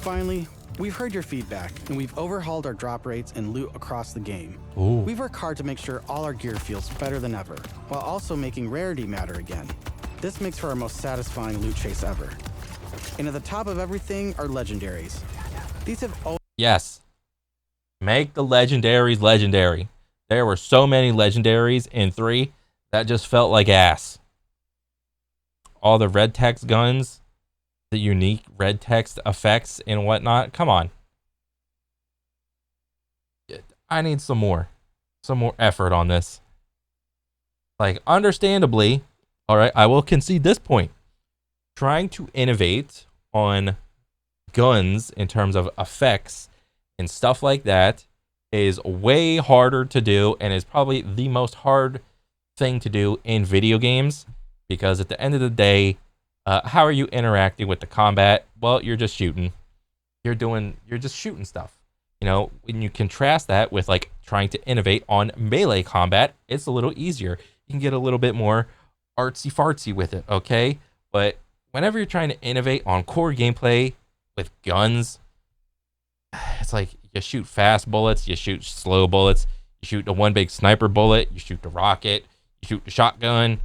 Speaker 6: Finally, we've heard your feedback, and we've overhauled our drop rates and loot across the game.
Speaker 1: Ooh.
Speaker 6: We've worked hard to make sure all our gear feels better than ever, while also making rarity matter again. This makes for our most satisfying loot chase ever. And at the top of everything are legendaries. These have always...
Speaker 1: Yes. Make the legendaries legendary. There were so many legendaries in 3 that just felt like ass. All the red text guns, the unique red text effects and whatnot. Come on. I need some more effort on this. Like, understandably, all right, I will concede this point. Trying to innovate on guns in terms of effects and stuff like that is way harder to do and is probably the most hard thing to do in video games, because at the end of the day, how are you interacting with the combat? Well, you're just shooting. You're just shooting stuff. You know, when you contrast that with like trying to innovate on melee combat, it's a little easier. You can get a little bit more artsy fartsy with it, okay? But whenever you're trying to innovate on core gameplay with guns, it's like you shoot fast bullets, you shoot slow bullets, you shoot the one big sniper bullet, you shoot the rocket, you shoot the shotgun.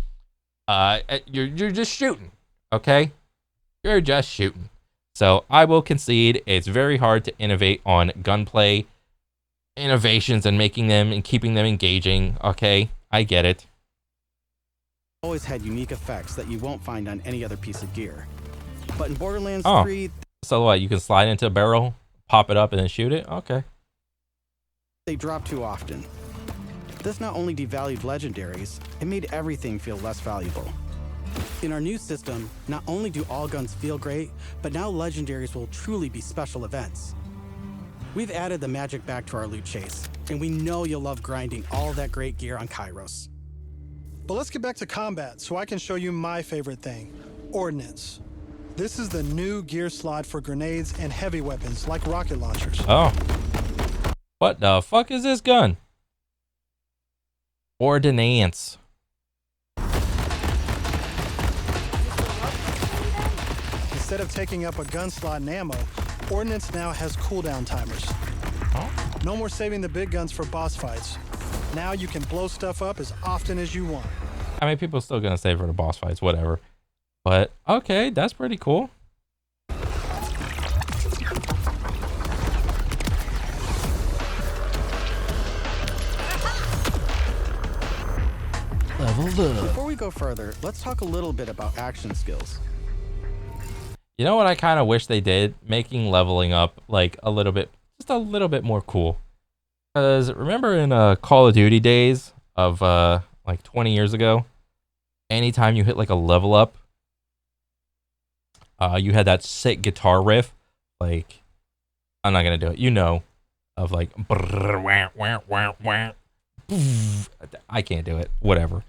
Speaker 1: You're just shooting, okay? You're just shooting. So I will concede it's very hard to innovate on gunplay innovations and making them and keeping them engaging, okay? I get it.
Speaker 6: Always had unique effects that you won't find on any other piece of gear. But in Borderlands 3...
Speaker 1: So what, you can slide into a barrel, pop it up, and then shoot it? Okay.
Speaker 6: They drop too often. This not only devalued legendaries, it made everything feel less valuable. In our new system, not only do all guns feel great, but now legendaries will truly be special events. We've added the magic back to our loot chase, and we know you'll love grinding all that great gear on Kairos.
Speaker 5: But let's get back to combat so I can show you my favorite thing, Ordnance. This is the new gear slot for grenades and heavy weapons like rocket launchers.
Speaker 1: Oh. What the fuck is this gun? Ordnance.
Speaker 5: Instead of taking up a gun slot and ammo, Ordnance now has cooldown timers.
Speaker 1: Oh.
Speaker 5: No more saving the big guns for boss fights. Now you can blow stuff up as often as you want.
Speaker 1: I mean, people are still gonna save for the boss fights, whatever. But okay, that's pretty cool. Leveled up.
Speaker 6: Before we go further, let's talk a little bit about action skills.
Speaker 1: You know what I kind of wish they did? Making leveling up like a little bit, just a little bit more cool. Because remember in Call of Duty days of like 20 years ago, anytime you hit like a level up, you had that sick guitar riff. Like, I'm not gonna do it. You know, of like, I can't do it. Whatever.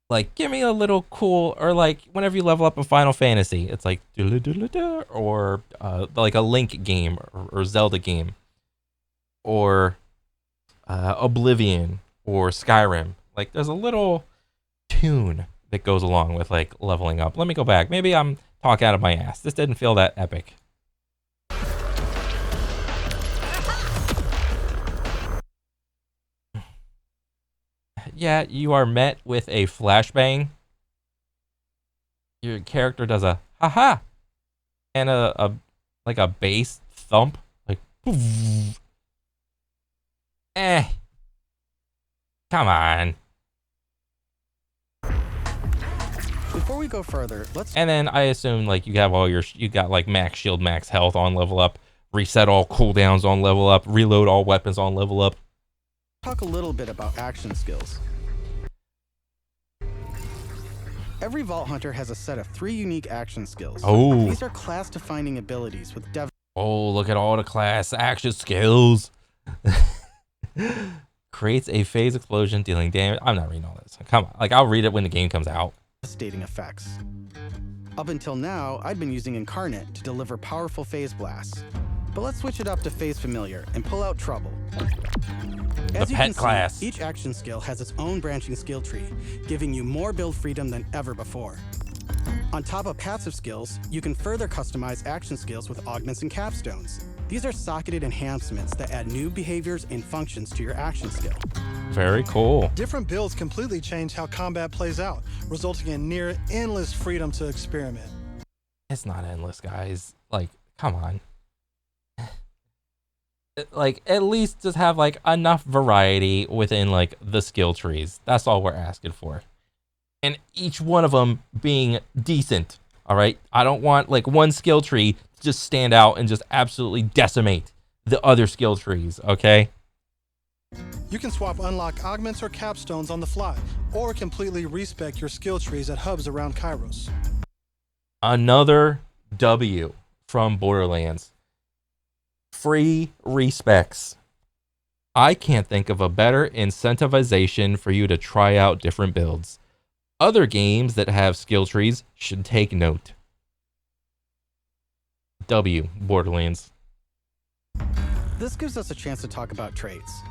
Speaker 1: Like, give me a little cool, or like whenever you level up in Final Fantasy, it's like, or like a Link game or Zelda game, or Oblivion or Skyrim. Like, there's a little tune that goes along with like leveling up. Let me go back. Maybe I'm talking out of my ass. This didn't feel that epic. Yeah, you are met with a flashbang. Your character does a haha and a like a bass thump, like poof. Come on.
Speaker 6: Before we go further, let's
Speaker 1: And then I assume like you have all your you got like max shield, max health on level up, reset all cooldowns on level up, reload all weapons on level up.
Speaker 6: talk a little bit about action skills. Every Vault Hunter has a set of 3 unique action skills.
Speaker 1: Oh.
Speaker 6: These are class-defining abilities with
Speaker 1: Oh, look at all the class action skills. Creates a phase explosion dealing damage. I'm not reading all this. Come on. Like, I'll read it when the game comes out.
Speaker 6: devastating effects. Up until now, I'd been using Incarnate to deliver powerful phase blasts. But let's switch it up to Phase Familiar and pull out Trouble. As you
Speaker 1: pet
Speaker 6: can
Speaker 1: class.
Speaker 6: see, each action skill has its own branching skill tree, giving you more build freedom than ever before. On top of passive skills, you can further customize action skills with augments and capstones. These are socketed enhancements that add new behaviors and functions to your action skill.
Speaker 1: Very cool.
Speaker 5: Different builds completely change how combat plays out, resulting in near endless freedom to experiment.
Speaker 1: It's not endless, guys. Like, come on. Like, at least just have like enough variety within like the skill trees. That's all we're asking for. And each one of them being decent. All right. I don't want like one skill tree to just stand out and just absolutely decimate the other skill trees. Okay.
Speaker 5: You can swap unlock augments or capstones on the fly, or completely respec your skill trees at hubs around Kairos.
Speaker 1: Another W from Borderlands. Free respecs. I can't think of a better incentivization for you to try out different builds. Other games that have skill trees should take note. W, Borderlands.
Speaker 6: This gives us a chance to talk about traits.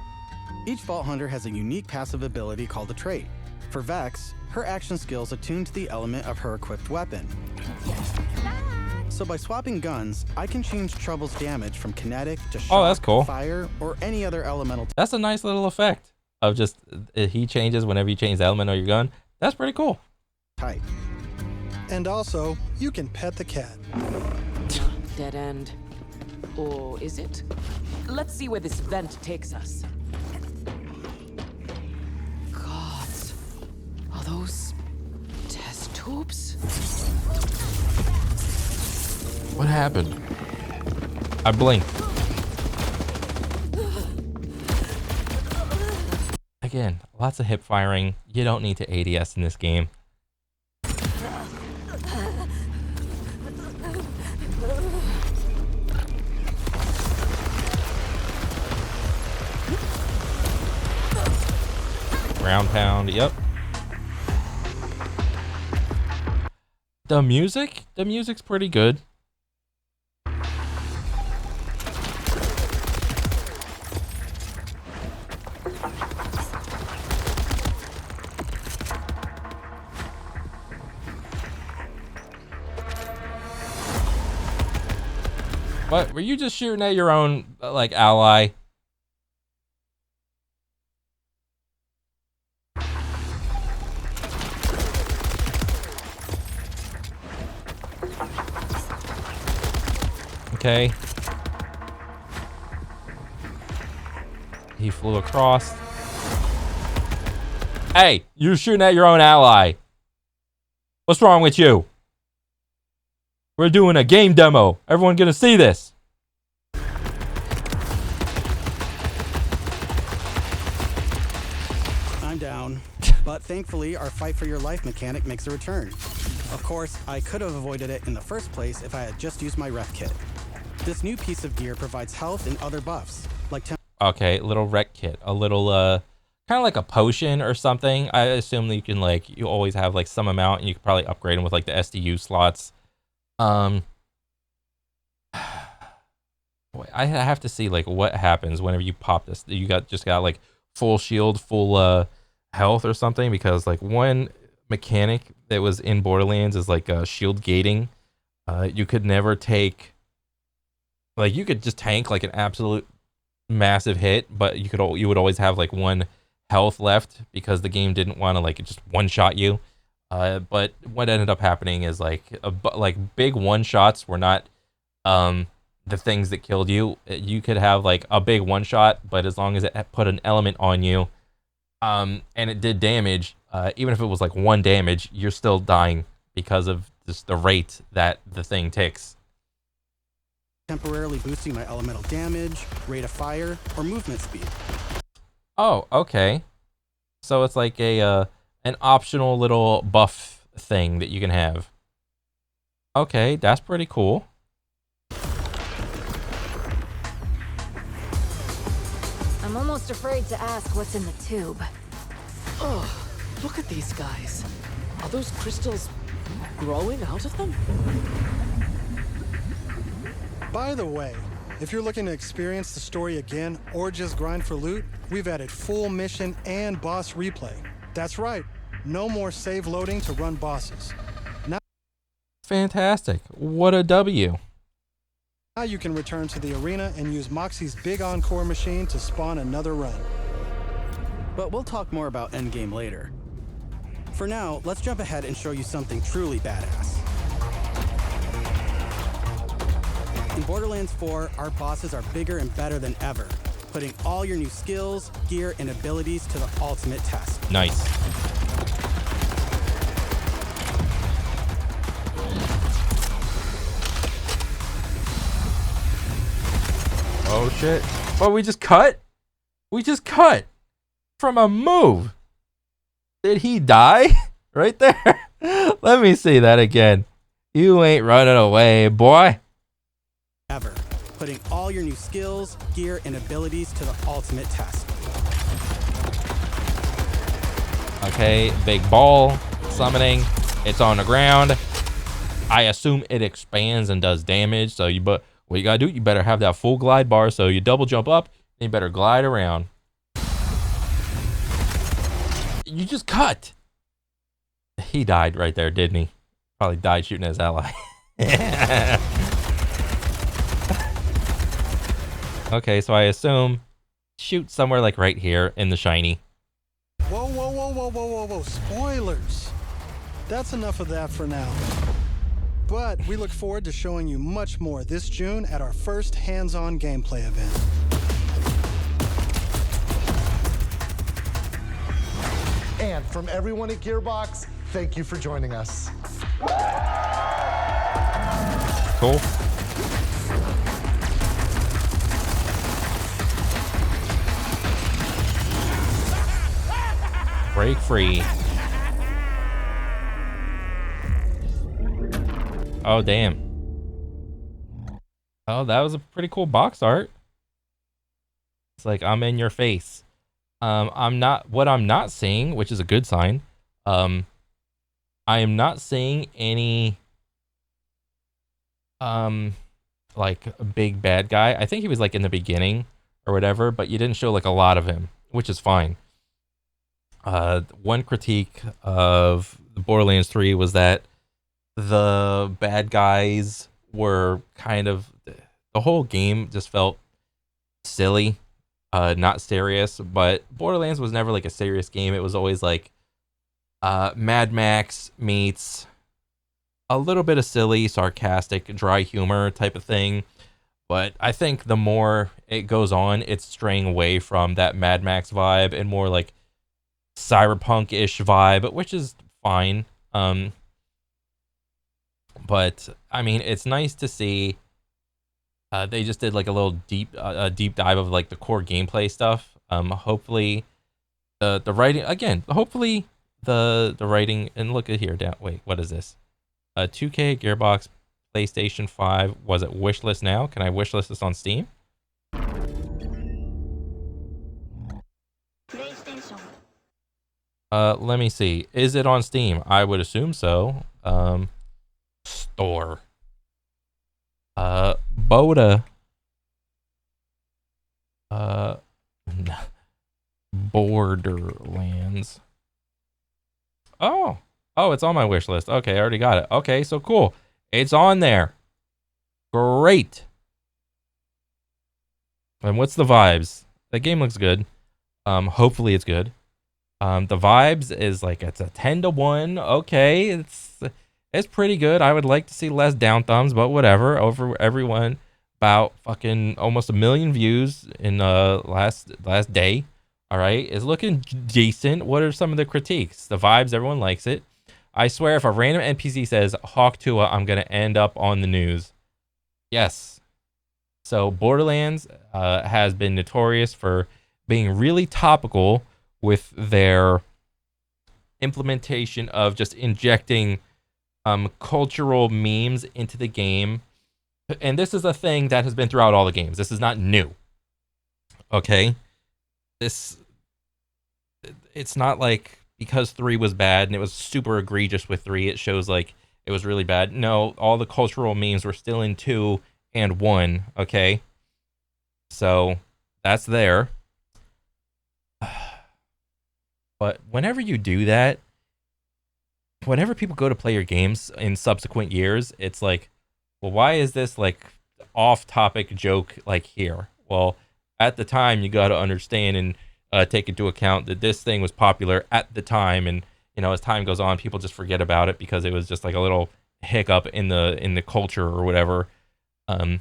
Speaker 6: Each Vault Hunter has a unique passive ability called a trait. For Vex, her action skills attune to the element of her equipped weapon. So by swapping guns, I can change Trouble's damage from kinetic to shock,
Speaker 1: that's cool.
Speaker 6: fire, or any other elemental.
Speaker 1: That's a nice little effect of just he changes whenever you change the element of your gun. That's pretty cool.
Speaker 6: Type.
Speaker 5: And also, you can pet the cat.
Speaker 9: Dead end. Or is it? Let's see where this vent takes us. Gods. Are those test tubes?
Speaker 1: What happened? I blinked. Again, lots of hip firing. You don't need to ADS in this game. Ground pound, yep. The music's pretty good. What? Were you just shooting at your own, like, ally? Okay. He flew across. Hey, you're shooting at your own ally. What's wrong with you? We're doing a game demo. Everyone gonna see this.
Speaker 6: I'm down. But thankfully, our fight for your life mechanic makes a return. Of course, I could have avoided it in the first place if I had just used my ref kit. This new piece of gear provides health and other buffs, like
Speaker 1: Okay, little rec kit. A little, kind of like a potion or something. I assume that you can, like, you always have, like, some amount, and you could probably upgrade them with, like, the SDU slots. Boy, I have to see, like, what happens whenever you pop this. You just got, like, full shield, full, health or something, because, like, one mechanic that was in Borderlands is, like, shield gating. You could never take, like, you could just tank, like, an absolute massive hit, but you would always have, like, one health left because the game didn't want to, like, just one shot you. But what ended up happening is, like, big one shots were not the things that killed you. You could have, like, a big one shot, but as long as it put an element on you, and it did damage, even if it was like 1 damage, you're still dying because of just the rate that the thing ticks.
Speaker 6: temporarily boosting my elemental damage, rate of fire, or movement speed.
Speaker 1: Oh, okay. So it's like a an optional little buff thing that you can have. Okay, that's pretty cool.
Speaker 8: I'm almost afraid to ask what's in the tube.
Speaker 9: Oh, look at these guys. Are those crystals growing out of them?
Speaker 5: By the way, if you're looking to experience the story again or just grind for loot, we've added full mission and boss replay. That's right, no more save loading to run bosses.
Speaker 1: Fantastic. What a W.
Speaker 5: Now you can return to the arena and use Moxie's big encore machine to spawn another run.
Speaker 6: But we'll talk more about endgame later. For now, let's jump ahead and show you something truly badass. In Borderlands 4, our bosses are bigger and better than ever, putting all your new skills, gear, and abilities to the ultimate test.
Speaker 1: Nice. Oh shit. Well, we just cut? We just cut from a move. Did he die? Right there? Let me see that again. You ain't running away, boy.
Speaker 6: Ever, putting all your new skills, gear, and abilities to the ultimate test.
Speaker 1: Okay, big ball, summoning. It's on the ground. I assume it expands and does damage, so what you gotta do, you better have that full glide bar, so you double jump up, and you better glide around. You just cut. He died right there, didn't he? Probably died shooting his ally. Okay, so I assume shoot somewhere like right here in the shiny.
Speaker 5: Whoa, whoa, whoa, whoa, whoa, whoa, whoa, spoilers. That's enough of that for now. But we look forward to showing you much more this June at our first hands-on gameplay event.
Speaker 4: And from everyone at Gearbox, thank you for joining us.
Speaker 1: Cool. Break free. Oh, damn. Oh, that was a pretty cool box art. It's like, I'm in your face. What I'm not seeing, which is a good sign, I am not seeing any, like, a big bad guy. I think he was, like, in the beginning or whatever, but you didn't show, like, a lot of him, which is fine. One critique of Borderlands 3 was that the bad guys were kind of, the whole game just felt silly, not serious. But Borderlands was never like a serious game. It was always like Mad Max meets a little bit of silly, sarcastic, dry humor type of thing. But I think the more it goes on, it's straying away from that Mad Max vibe and more like cyberpunk-ish vibe, which is fine. But I mean, it's nice to see. They just did like a little deep dive of like the core gameplay stuff. Hopefully, the writing again. Hopefully, the writing, and look at here. Down. Wait, what is this? 2K, Gearbox, PlayStation 5. Was it wishlist now? Can I wishlist this on Steam? Let me see. Is it on Steam? I would assume so. Store. Boda. Borderlands. Oh, it's on my wish list. Okay, I already got it. Okay, so cool. It's on there. Great. And what's the vibes? The game looks good. Hopefully it's good. The vibes is like it's a 10-1. Okay, it's pretty good. I would like to see less down thumbs, but whatever. Over everyone, about fucking almost 1 million views in last day. All right, it's looking decent. What are some of the critiques? The vibes, everyone likes it. I swear, if a random NPC says Hawk Tua, I'm gonna end up on the news. Yes. So Borderlands has been notorious for being really topical with their implementation of just injecting cultural memes into the game. And this is a thing that has been throughout all the games. This is not new. Okay? It's not like because 3 was bad and it was super egregious with 3, it shows like it was really bad. No, all the cultural memes were still in 2 and 1, okay? So, that's there. But whenever you do that, whenever people go to play your games in subsequent years, it's like, well, why is this like off-topic joke like here? Well, at the time, you got to understand and take into account that this thing was popular at the time, and you know, as time goes on, people just forget about it because it was just like a little hiccup in the culture or whatever, and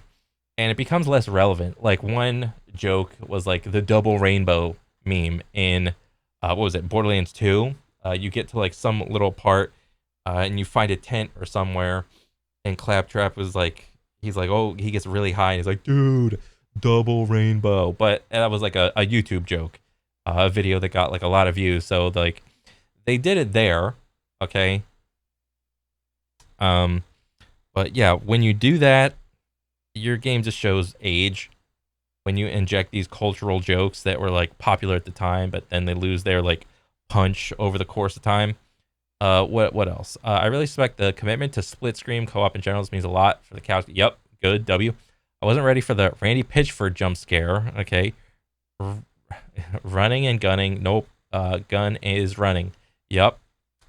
Speaker 1: it becomes less relevant. Like one joke was like the double rainbow meme in what was it, Borderlands 2? You get to like some little part, and you find a tent or somewhere, and Claptrap was like, he's like, oh, he gets really high, and he's like, dude, double rainbow. But that was like a YouTube joke, a video that got like a lot of views. So like, they did it there, okay. But yeah, when you do that, your game just shows age. When you inject these cultural jokes that were like popular at the time, but then they lose their like punch over the course of time. What else? I really respect the commitment to split screen co-op in general. This means a lot for the couch. Yep, good. W. I wasn't ready for the Randy Pitchford jump scare. Okay, running and gunning. Nope. Gun is running. Yep.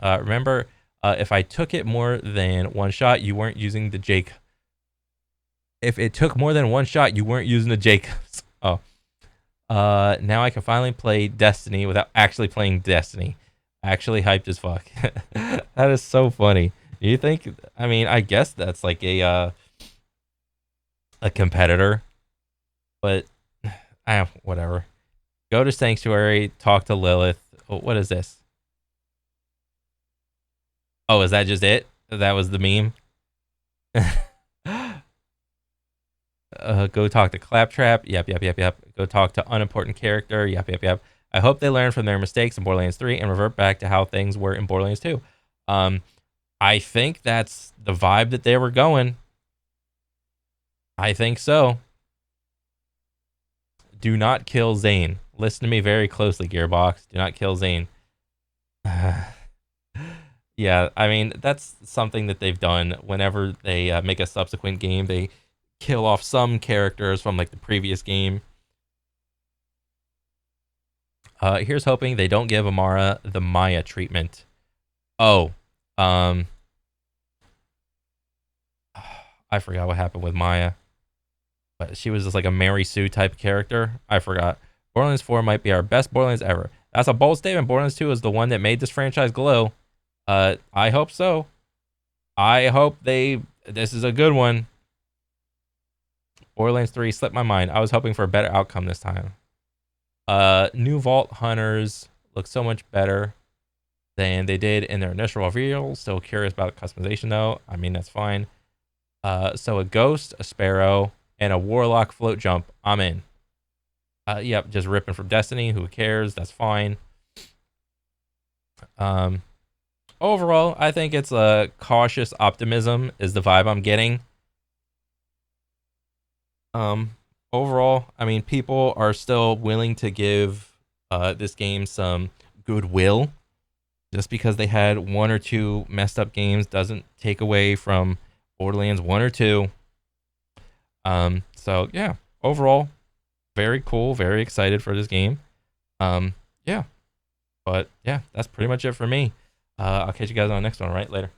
Speaker 1: Remember, if I took it more than one shot, you weren't using the Jake. If it took more than one shot, you weren't using the Jacobs. Oh. Now I can finally play Destiny without actually playing Destiny. Actually hyped as fuck. That is so funny. Do you think, I mean, I guess that's like a competitor, but whatever. Go to Sanctuary, talk to Lilith. Oh, what is this? Oh, is that just it? That was the meme? Go talk to Claptrap. Yep. Go talk to unimportant character. Yep. I hope they learn from their mistakes in Borderlands 3 and revert back to how things were in Borderlands 2. I think that's the vibe that they were going. I think so. Do not kill Zane. Listen to me very closely, Gearbox. Do not kill Zane. Yeah, I mean, that's something that they've done whenever they make a subsequent game. They kill off some characters from like the previous game. Here's hoping they don't give Amara the Maya treatment. Oh, I forgot what happened with Maya. but she was just like a Mary Sue type character. I forgot. Borderlands 4 might be our best Borderlands ever. That's a bold statement. Borderlands 2 is the one that made this franchise glow. I hope so. I hope this is a good one. Borderlands 3 slipped my mind. I was hoping for a better outcome this time. New Vault Hunters look so much better than they did in their initial reveal. Still curious about customization though. I mean, that's fine. So a Ghost, a Sparrow, and a Warlock float jump. I'm in. Yep, just ripping from Destiny. Who cares? That's fine. Overall, I think it's a cautious optimism is the vibe I'm getting. Overall, I mean, people are still willing to give this game some goodwill. Just because they had one or two messed up games doesn't take away from Borderlands 1 or 2. So yeah, overall, very cool, very excited for this game. Yeah. But yeah, that's pretty much it for me. I'll catch you guys on the next one, right? Later.